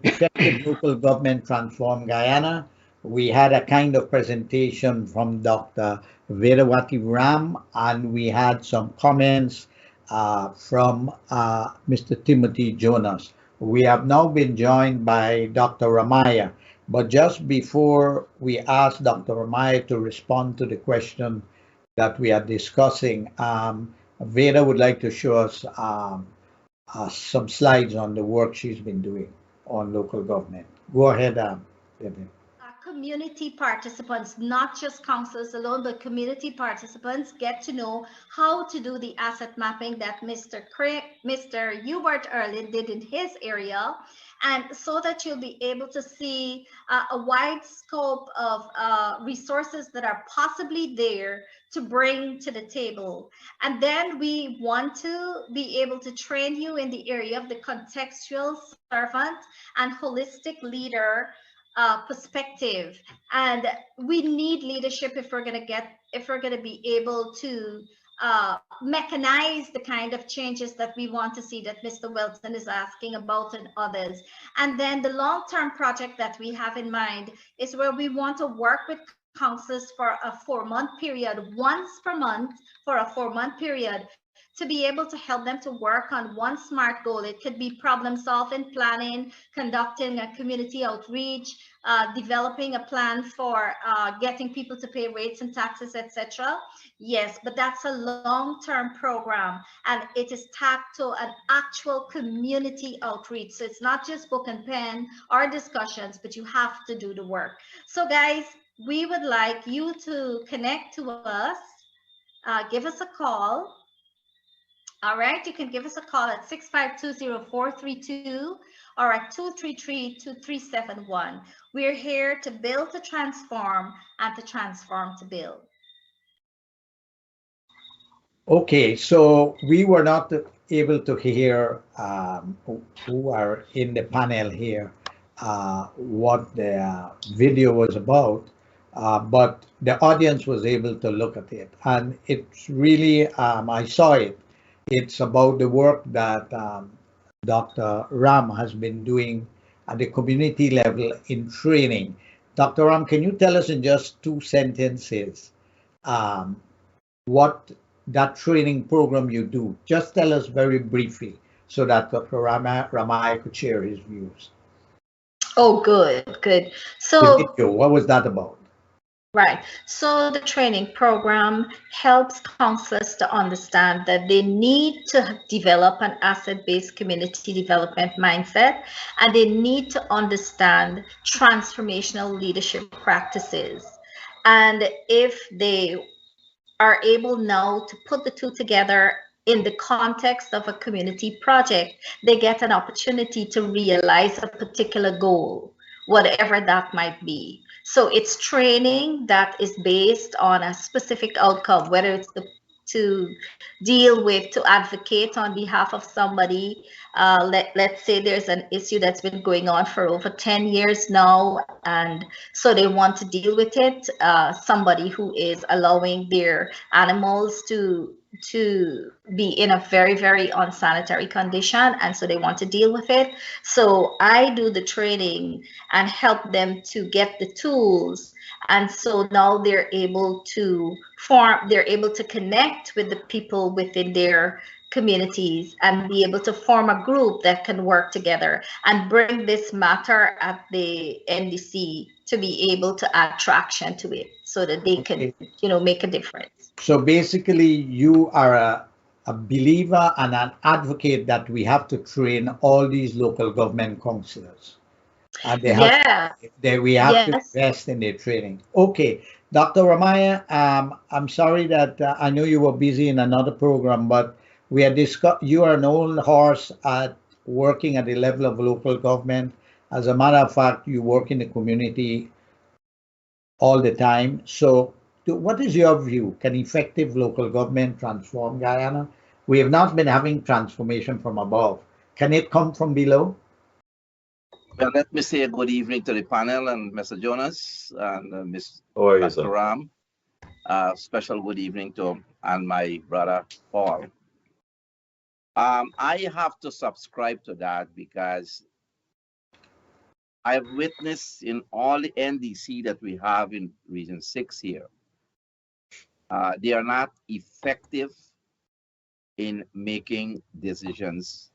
effective local government transform Guyana? We had a kind of presentation from Dr. Vedawattie Ram, and we had some comments from Mr. Timothy Jonas. We have now been joined by Dr. Ramayya, but just before we ask Dr. Ramayya to respond to the question that we are discussing, Veda would like to show us some slides on the work she's been doing on local government. Go ahead, Veda. Community participants, not just councils alone, but community participants get to know how to do the asset mapping that Mr. Hubert Erlin did in his area, and so that you'll be able to see a wide scope of resources that are possibly there to bring to the table. And then we want to be able to train you in the area of the contextual servant and holistic leader perspective. And we need leadership if we're going to be able to mechanize the kind of changes that we want to see, that Mr. Wilson is asking about, and others. And then the long-term project that we have in mind is where we want to work with councils for a 4-month period, once per month for a 4-month period, to be able to help them to work on one SMART goal. It could be problem solving, planning, conducting a community outreach, developing a plan for getting people to pay rates and taxes, etc. Yes, but that's a long-term program, and it is tacked to an actual community outreach. So it's not just book and pen or discussions, but you have to do the work. So guys, we would like you to connect to us, give us a call. All right, you can give us a call at 652-0432 or at 233-2371. We're here to build to transform and to transform to build. Okay, so we were not able to hear who are in the panel here what the video was about, but the audience was able to look at it. And it's really, I saw it. It's about the work that Dr. Ram has been doing at the community level in training. Dr. Ram, can you tell us in just 2 sentences um, what that training program you do? Just tell us very briefly so that Dr. Ramayya could share his views. Oh, good, good. The So, video, what was that about? right. So the training program helps counselors to understand that they need to develop an asset-based community development mindset, and they need to understand transformational leadership practices. And if they are able now to put the two together in the context of a community project, they get an opportunity to realize a particular goal, whatever that might be. So it's training that is based on a specific outcome, whether it's to deal with, to advocate on behalf of somebody. Let's say there's an issue that's been going on for over 10 years now, and so they want to deal with it. Somebody who is allowing their animals to be in a very, very unsanitary condition, and so they want to deal with it. So I do the training and help them to get the tools, and so now they're able to they're able to connect with the people within their communities and be able to form a group that can work together and bring this matter at the NDC to be able to add traction to it so that they can, make a difference. So basically, you are a believer and an advocate that we have to train all these local government councillors. And they have we have to invest in their training. Okay, Dr. Ramayya, I'm sorry that I know you were busy in another program, but we are you are an old horse at working at the level of local government. As a matter of fact, you work in the community all the time. So what is your view? Can effective local government transform Guyana? We have not been having transformation from above. Can it come from below? Well, let me say a good evening to the panel and Mr. Jonas and Ms. Dr. Ram. Special good evening to and my brother Paul. I have to subscribe to that because I've witnessed in all the NDC that we have in Region 6 here, they are not effective in making decisions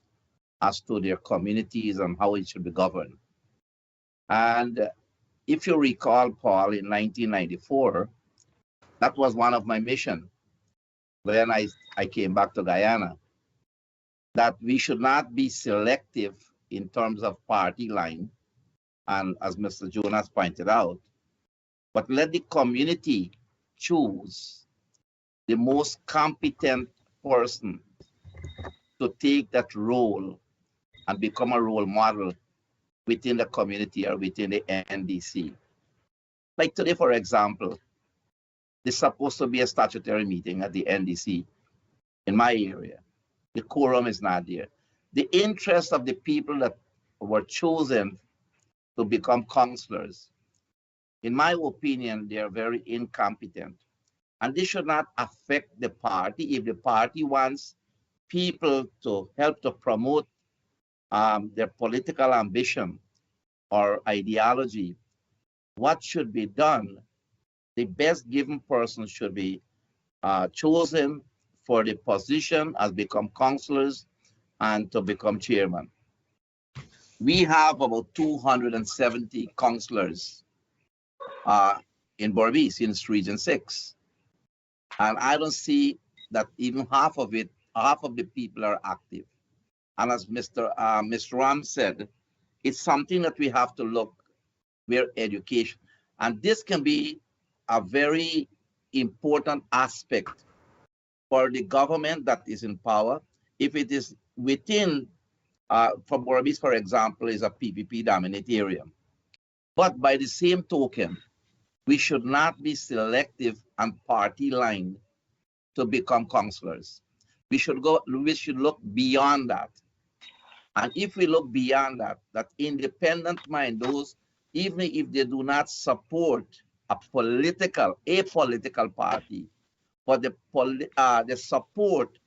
as to their communities and how it should be governed. And if you recall, Paul, in 1994, that was one of my missions when I came back to Guyana, that we should not be selective in terms of party line, and as Mr. Jonas pointed out, but let the community choose the most competent person to take that role and become a role model within the community or within the NDC. Like today, for example, there's supposed to be a statutory meeting at the NDC in my area. The quorum is not there. The interest of the people that were chosen to become councillors, in my opinion, they are very incompetent. And this should not affect the party. If the party wants people to help to promote their political ambition or ideology, what should be done? The best given person should be chosen for the position as become councillors and to become chairman. We have about 270 councillors in Berbice, in Region 6. And I don't see that even half of the people are active. And as Mr. Ram said, it's something that we have to look where education, and this can be a very important aspect for the government that is in power. If it is within, for Berbice, for example, is a PPP dominant area. But by the same token, we should not be selective and party line to become councillors. We should look beyond that. And if we look beyond that, that independent mind, those, even if they do not support a political party, but they support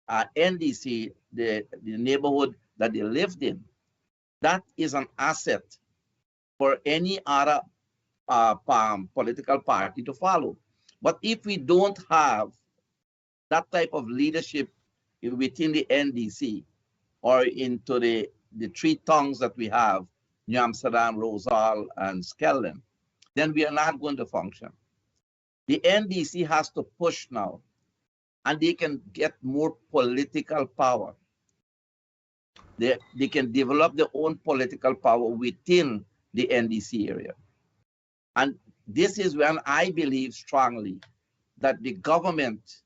NDC, the neighborhood that they lived in, that is an asset for any other political party to follow. But if we don't have that type of leadership within the NDC or into the three tongues that we have, New Amsterdam, Rosal, and Skellen, then we are not going to function. The NDC has to push now, and they can get more political power. They can develop their own political power within the NDC area. And this is when I believe strongly that the government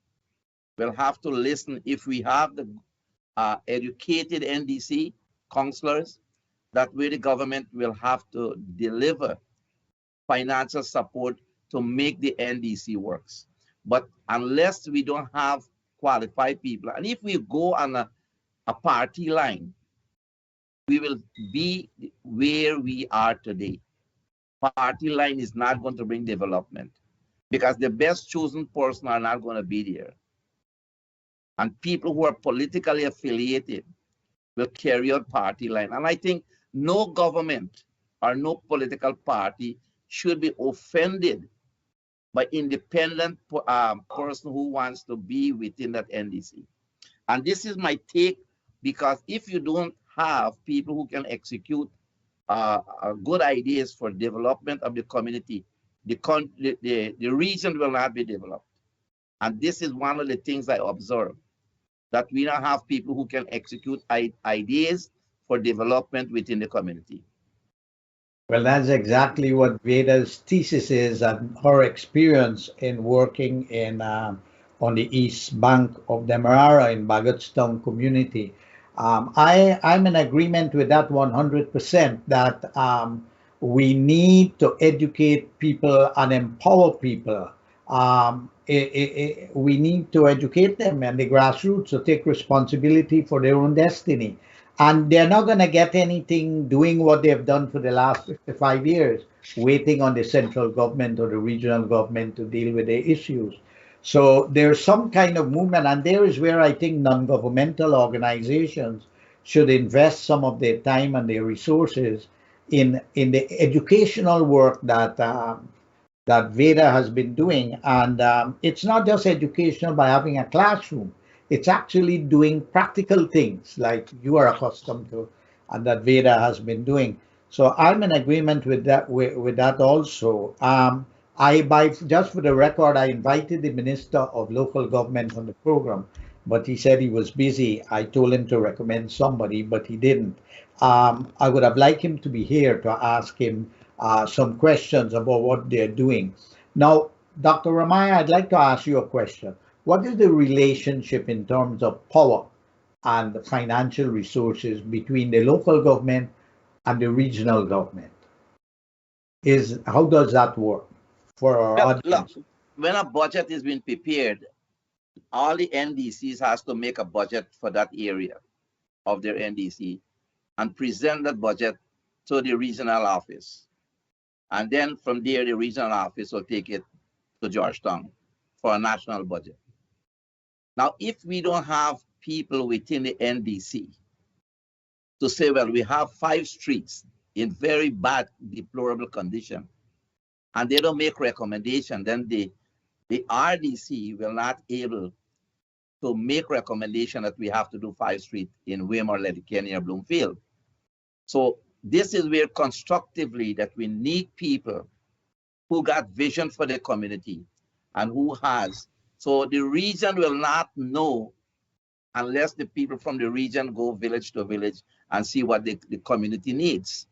will have to listen. If we have the educated NDC counselors, that way the government will have to deliver financial support to make the NDC works. But unless we don't have qualified people, and if we go on a party line, we will be where we are today. Party line is not going to bring development because the best chosen person are not going to be there. And people who are politically affiliated will carry out party line. And I think no government or no political party should be offended by independent person who wants to be within that NDC. And this is my take, because if you don't have people who can execute good ideas for development of the community, the region will not be developed. And this is one of the things I observe, that we don't have people who can execute ideas for development within the community. Well, that's exactly what Veda's thesis is, and her experience in working in on the east bank of the Demerara in Bagotstown community. I'm in agreement with that 100%, that we need to educate people and empower people. We need to educate them and the grassroots to take responsibility for their own destiny. And they're not going to get anything doing what they've done for the last 55 years, waiting on the central government or the regional government to deal with their issues. So there's some kind of movement, and there is where I think non-governmental organizations should invest some of their time and their resources in the educational work that that Veda has been doing. And it's not just educational by having a classroom. It's actually doing practical things like you are accustomed to and that Veda has been doing. So I'm in agreement with that also. Just for the record, I invited the Minister of Local Government on the program, but he said he was busy. I told him to recommend somebody, but he didn't. I would have liked him to be here to ask him some questions about what they're doing. Now, Dr. Ramayya, I'd like to ask you a question. What is the relationship in terms of power and the financial resources between the local government and the regional government? How does that work for our audience? Look, when a budget is being prepared, all the NDCs has to make a budget for that area of their NDC and present that budget to the regional office. And then from there, the regional office will take it to Georgetown for a national budget. Now, if we don't have people within the NDC to say, well, we have 5 streets in very bad, deplorable condition, and they don't make recommendation, then the RDC will not able to make recommendation that we have to do 5 streets in Weimar, Letterkenny, or Bloomfield. So this is where constructively that we need people who got vision for the community and who has. So the region will not know unless the people from the region go village to village and see what the community needs.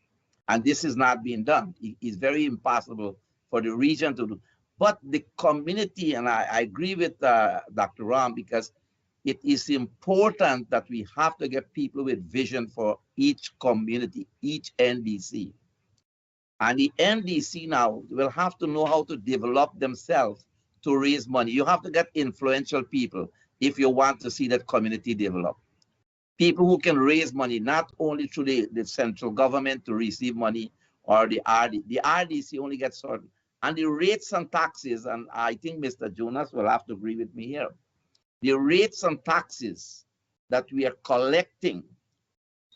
And this is not being done. It's very impossible for the region to do. But the community, and I agree with Dr. Ram, because it is important that we have to get people with vision for each community, each NDC. And the NDC now will have to know how to develop themselves to raise money. You have to get influential people. if you want to see that community develop. People who can raise money, not only through the central government to receive money or the RDC only gets certain. And the rates and taxes, and I think Mr. Jonas will have to agree with me here, the rates and taxes that we are collecting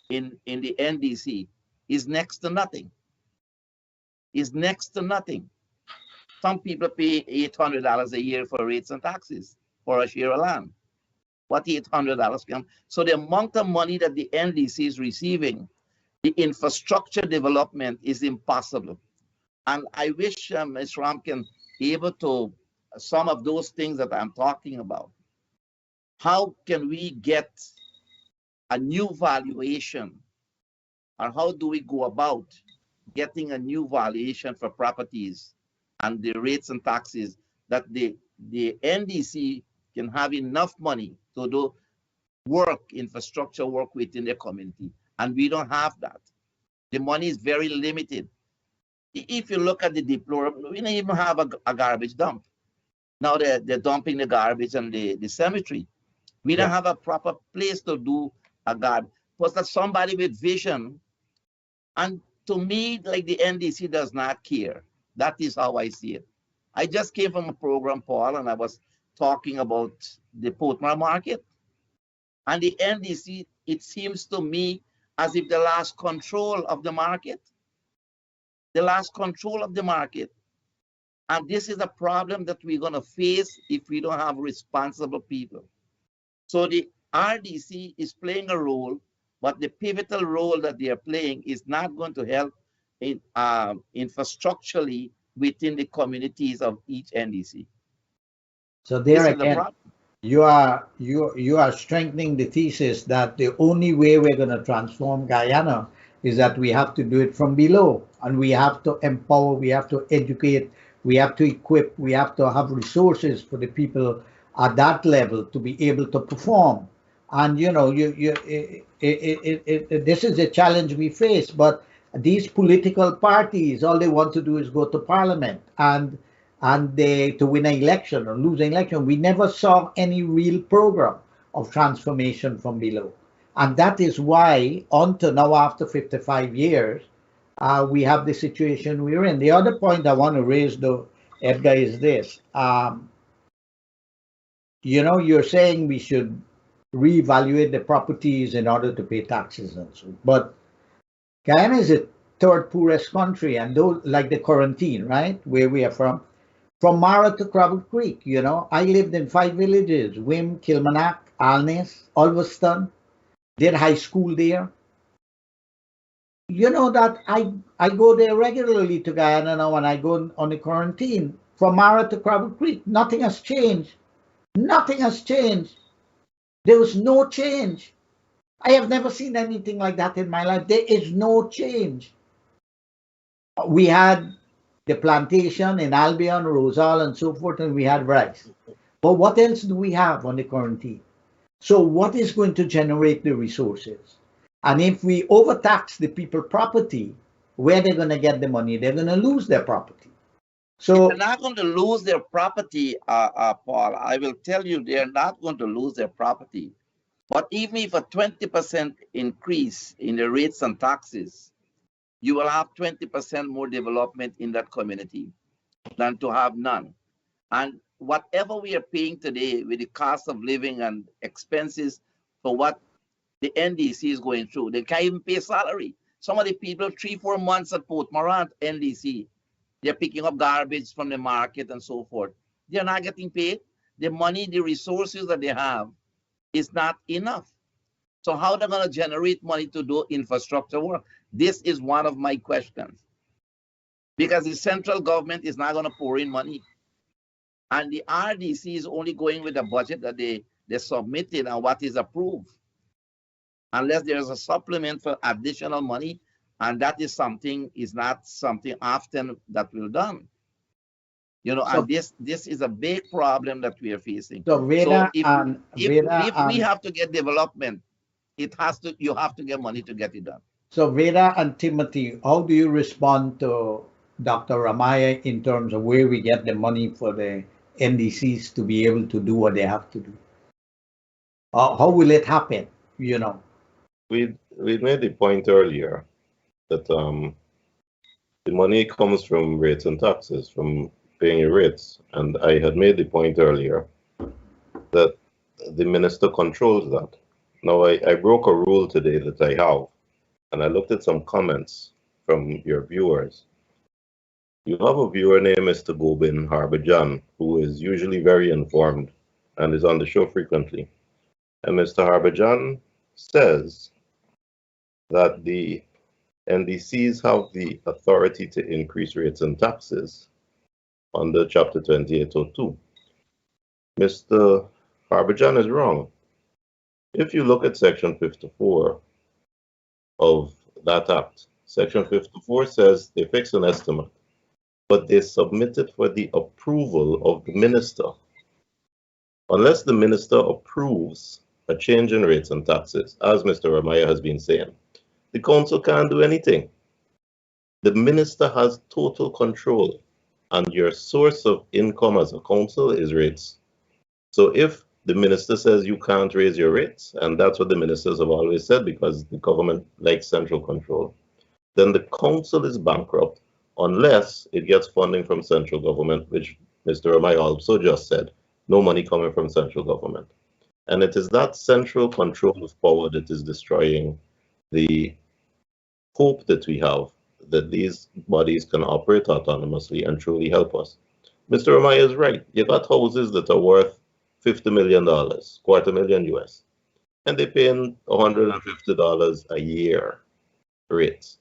in the NDC is next to nothing. Is next to nothing. Some people pay $800 a year for rates and taxes for a share of land. What $800 come? So the amount of money that the NDC is receiving, the infrastructure development is impossible. And I wish Ms. Ram can be able to, some of those things that I'm talking about. How can we get a new valuation, or how do we go about getting a new valuation for properties and the rates and taxes that the NDC can have enough money to do work, infrastructure work within the community. And we don't have that. The money is very limited. If you look at the deplorable, we don't even have a garbage dump. Now they're dumping the garbage and the cemetery. We don't have a proper place to do a garbage. Plus that somebody with vision, and to me, like the NDC does not care. That is how I see it. I just came from a program, Paul, and I was talking about the Portmore market. And the NDC, it seems to me as if they lost control of the market. They lost control of the market. And this is a problem that we're going to face if we don't have responsible people. So the RDC is playing a role, but the pivotal role that they are playing is not going to help in, infrastructurally within the communities of each NDC. So there again, you are strengthening the thesis that the only way we're going to transform Guyana is that we have to do it from below, and we have to empower, we have to educate, we have to equip, we have to have resources for the people at that level to be able to perform. And you know, this is a challenge we face, but these political parties, all they want to do is go to parliament and they to win an election or lose an election. We never saw any real program of transformation from below. And that is why, until now, after 55 years, we have the situation we're in. The other point I want to raise, though, Edgar, is this. You know, you're saying we should reevaluate the properties in order to pay taxes and so on. But Guyana is the third poorest country, and those, like the quarantine, right, where we are from Mara to Crabble Creek, you know, I lived in 5 villages: Wim, Kilmarnock, Alness, Ulverston, did high school there. You know that I go there regularly to Guyana now when I go on the quarantine. From Mara to Crabble Creek, nothing has changed. Nothing has changed. There was no change. I have never seen anything like that in my life. There is no change. We had the plantation in Albion, Rosal, and so forth, and we had rice. But what else do we have on the quarantine? So what is going to generate the resources? And if we overtax the people property, where they're going to get the money? They're going to lose their property. So they're not going to lose their property, Paul. I will tell you, they're not going to lose their property. But even if a 20% increase in the rates and taxes, you will have 20% more development in that community than to have none. And whatever we are paying today with the cost of living and expenses for what the NDC is going through, they can't even pay salary. Some of the people, 3-4 months at Port Morant, NDC, they're picking up garbage from the market and so forth. They're not getting paid. The money, the resources that they have is not enough. So how they're going to generate money to do infrastructure work? This is one of my questions. Because the central government is not going to pour in money. And the RDC is only going with the budget that they submitted and what is approved. Unless there's a supplement for additional money, and that is not something often that will done. You know, so, and this is a big problem that we are facing. So, Veda, if we have to get development, you have to get money to get it done. So Veda and Timothy, how do you respond to Dr. Ramayya in terms of where we get the money for the NDCs to be able to do what they have to do? How will it happen? You know. We made the point earlier that the money comes from rates and taxes, from paying your rates. And I had made the point earlier that the minister controls that. Now, I broke a rule today that I have, and I looked at some comments from your viewers. You have a viewer named Mr. Gobin Harbajan, who is usually very informed and is on the show frequently. And Mr. Harbajan says that the NDCs have the authority to increase rates and taxes under Chapter 2802. Mr. Harbajan is wrong. If you look at Section 54 of that act, Section 54 says they fix an estimate, but they submit it for the approval of the minister. Unless the minister approves a change in rates and taxes, as Mr. Ramayya has been saying, the council can't do anything. The minister has total control, and your source of income as a council is rates. So if the minister says you can't raise your rates, and that's what the ministers have always said because the government likes central control, then the council is bankrupt unless it gets funding from central government, which Mr. Ramayya also just said, no money coming from central government. And it is that central control of power that is destroying the hope that we have that these bodies can operate autonomously and truly help us. Mr. Ramayya is right. You got houses that are worth $50 million, $250,000 US, and they're paying $150 a year rates.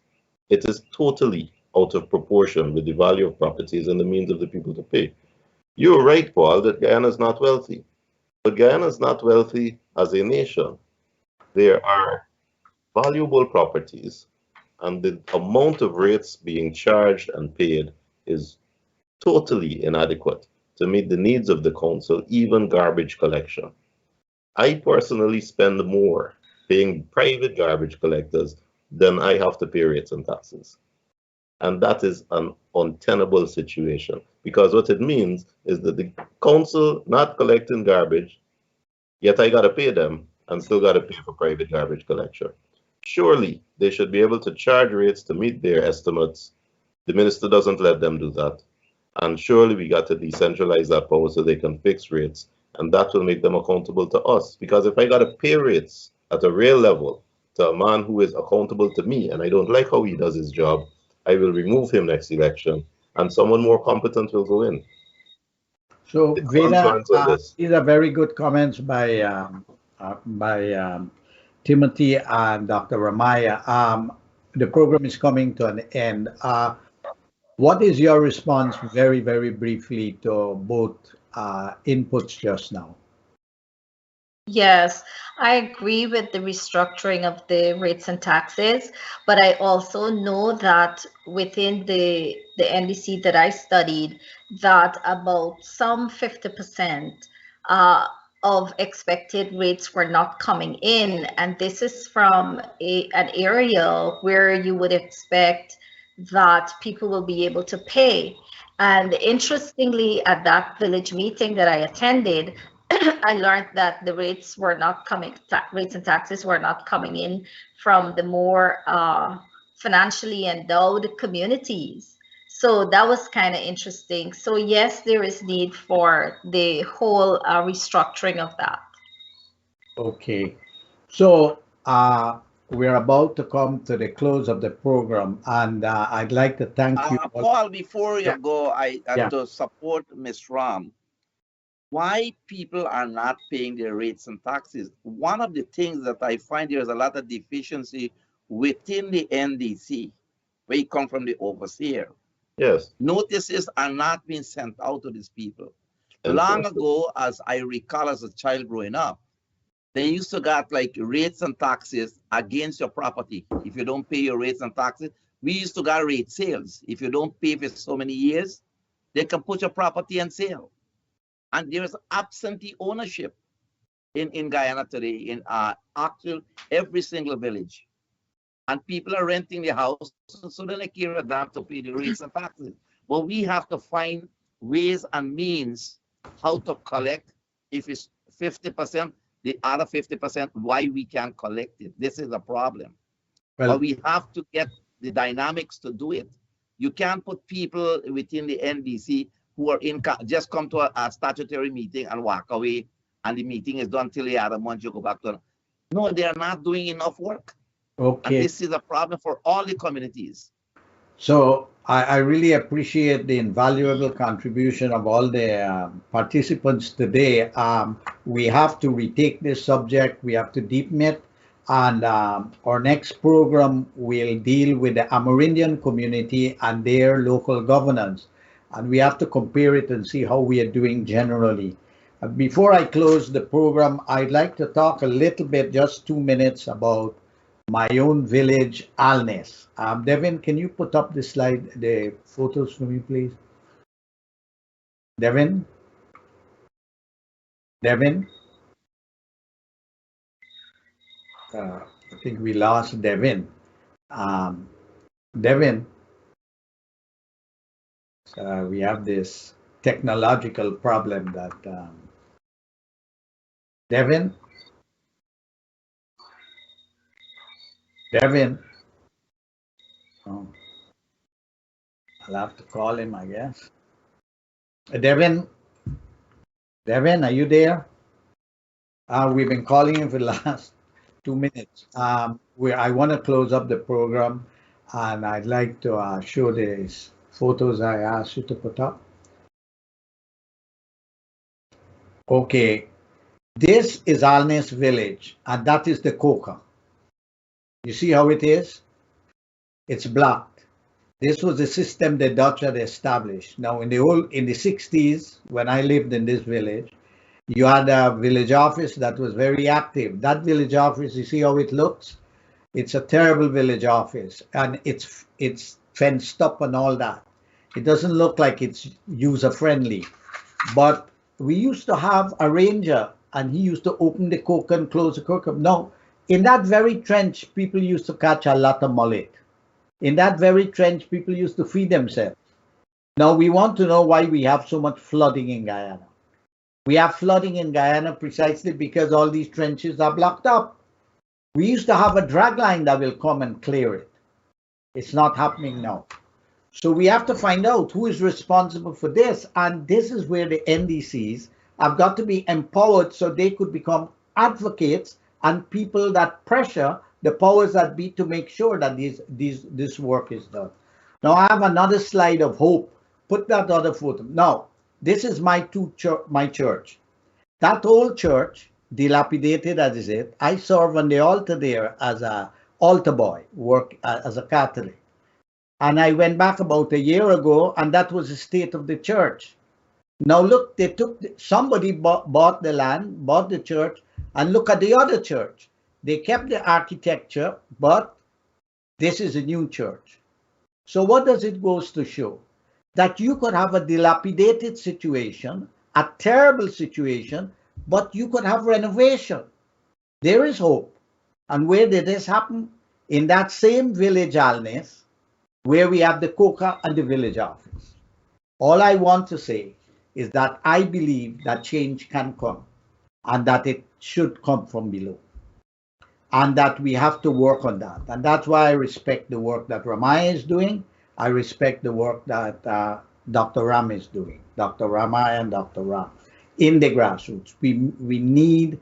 It is totally out of proportion with the value of properties and the means of the people to pay. You're right, Paul, that Guyana is not wealthy, but Guyana is not wealthy as a nation. There are valuable properties, and the amount of rates being charged and paid is totally inadequate to meet the needs of the council, even garbage collection. I personally spend more paying private garbage collectors than I have to pay rates and taxes. And that is an untenable situation, because what it means is that the council not collecting garbage, yet I got to pay them and still got to pay for private garbage collection. Surely they should be able to charge rates to meet their estimates. The minister doesn't let them do that. And surely we got to decentralize that power so they can fix rates, and that will make them accountable to us. Because if I got to pay rates at a real level to a man who is accountable to me, and I don't like how he does his job, I will remove him next election, and someone more competent will go in. So, The Veda, consequence of this. these are very good comments by Timothy and Dr. Ramayya. The program is coming to an end. What is your response, very, very briefly, to both inputs just now? Yes, I agree with the restructuring of the rates and taxes, but I also know that within the NDC that I studied, that about some 50% of expected rates were not coming in, and this is from an area where you would expect that people will be able to pay. And interestingly, at that village meeting that I attended, I learned that the rates were not coming, rates and taxes were not coming in from the more financially endowed communities. So that was kind of interesting. So yes, there is need for the whole restructuring of that. Okay. So we're about to come to the close of the program, and I'd like to thank you. Paul, before you Yeah. go, I Yeah. to support Ms. Ram, why people are not paying their rates and taxes. One of the things that I find there is a lot of deficiency within the NDC, where you come from the overseer. Yes. Notices are not being sent out to these people. And Long ago, as I recall as a child growing up, they used to get like rates and taxes against your property. If you don't pay your rates and taxes, we used to get rate sales. If you don't pay for so many years, they can put your property on sale. And there's absentee ownership in Guyana today, in actual every single village. And people are renting their house, so they like care damn to pay the rates and taxes. But we have to find ways and means how to collect. If it's 50%, the other 50%, why we can't collect it. This is a problem. Well, but we have to get the dynamics to do it. You can't put people within the NDC who are just come to a statutory meeting and walk away, and the meeting is done till the other month you go back to. No, they are not doing enough work. okay. And this is a problem for all the communities. So I really appreciate the invaluable contribution of all the participants today. We have to retake this subject. We have to deepen it. And our next program will deal with the Amerindian community and their local governance. And we have to compare it and see how we are doing generally. Before I close the program, I'd like to talk a little bit, just 2 minutes, about my own village, Alnes. Devin, can you put up the slide, the photos for me, please? Devin? Devin? I think we lost Devin. Devin, we have this technological problem that Devin? Devin? Oh, I'll have to call him, I guess. Devin? Devin, are you there? We've been calling him for the last 2 minutes. I want to close up the program, and I'd like to show these photos I asked you to put up. Okay, this is Alnes village, and that is the coca. You see how it is? It's blocked. This was the system the Dutch had established. Now, in the 60s, when I lived in this village, you had a village office that was very active. That village office, you see how it looks? It's a terrible village office, and it's fenced up and all that. It doesn't look like it's user-friendly. But we used to have a ranger, and he used to open the coca and close the coca. Now, in that very trench, people used to catch a lot of mullet. In that very trench, people used to feed themselves. Now, we want to know why we have so much flooding in Guyana. We have flooding in Guyana precisely because all these trenches are blocked up. We used to have a drag line that will come and clear it. It's not happening now. So we have to find out who is responsible for this. And this is where the NDCs have got to be empowered so they could become advocates and people that pressure the powers that be to make sure that this work is done. Now I have another slide of hope. Put that other photo. Now, this is my church. That old church, dilapidated as is it, I serve on the altar there as a altar boy, work as a Catholic. And I went back about a year ago, and that was the state of the church. Now look, somebody bought the land, bought the church, and look at the other church. They kept the architecture, but this is a new church. So what does it goes to show? That you could have a dilapidated situation, a terrible situation, but you could have renovation. There is hope. And where did this happen? In that same village, Alnes, where we have the coca and the village office. All I want to say is that I believe that change can come, and that it should come from below, and that we have to work on that. And that's why I respect the work that Ramayya is doing. I respect the work that Dr. Ram is doing, Dr. Ramayya and Dr. Ram, in the grassroots. We need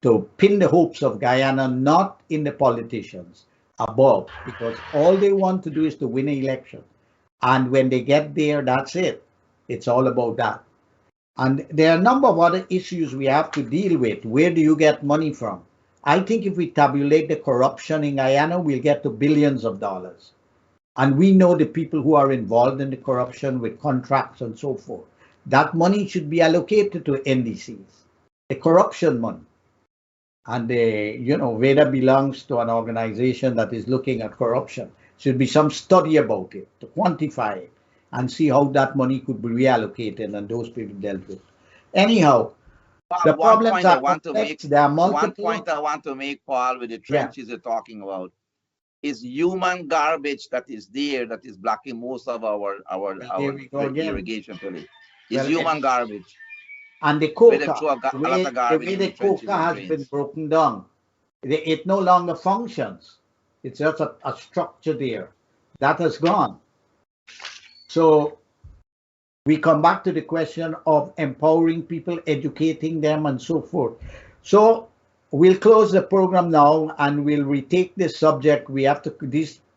to pin the hopes of Guyana, not in the politicians above, because all they want to do is to win an election. And when they get there, that's it. It's all about that. And there are a number of other issues we have to deal with. Where do you get money from? I think if we tabulate the corruption in Guyana, we'll get to billions of dollars. And we know the people who are involved in the corruption with contracts and so forth. That money should be allocated to NDCs, the corruption money. And Veda belongs to an organization that is looking at corruption. Should be some study about it, to quantify it, and see how that money could be reallocated and those people dealt with. Anyhow, the problems are complex. There are multiple. One point I want to make, Paul, with the trenches you're talking about, is human garbage that is there that is blocking most of our irrigation today. It's human garbage. And the Where they coca, throw a lot of the garbage way in the the trenches coca and has been drains. broken down, it no longer functions. It's just a structure there. That has gone. So we come back to the question of empowering people, educating them, and so forth. So we'll close the program now and we'll retake this subject. We have to,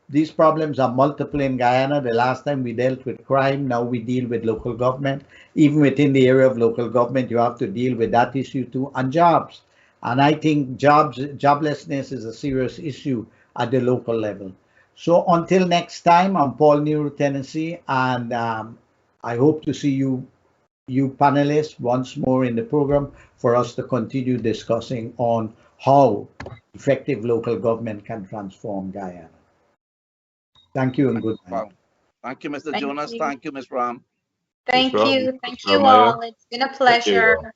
these problems are multiple in Guyana. The last time we dealt with crime, now we deal with local government. Even within the area of local government, you have to deal with that issue too, and jobs. And I think joblessness is a serious issue at the local level. So until next time, I'm Paul Nehru, Tennessee, and I hope to see you panelists once more in the program for us to continue discussing on how effective local government can transform Guyana. Thank you and good night. Wow. Thank you, Mr. Thank Jonas. you. Thank you, Ms. Ram. Thank Ram, you. Thank you Ramayya. all. It's been a Thank you. pleasure.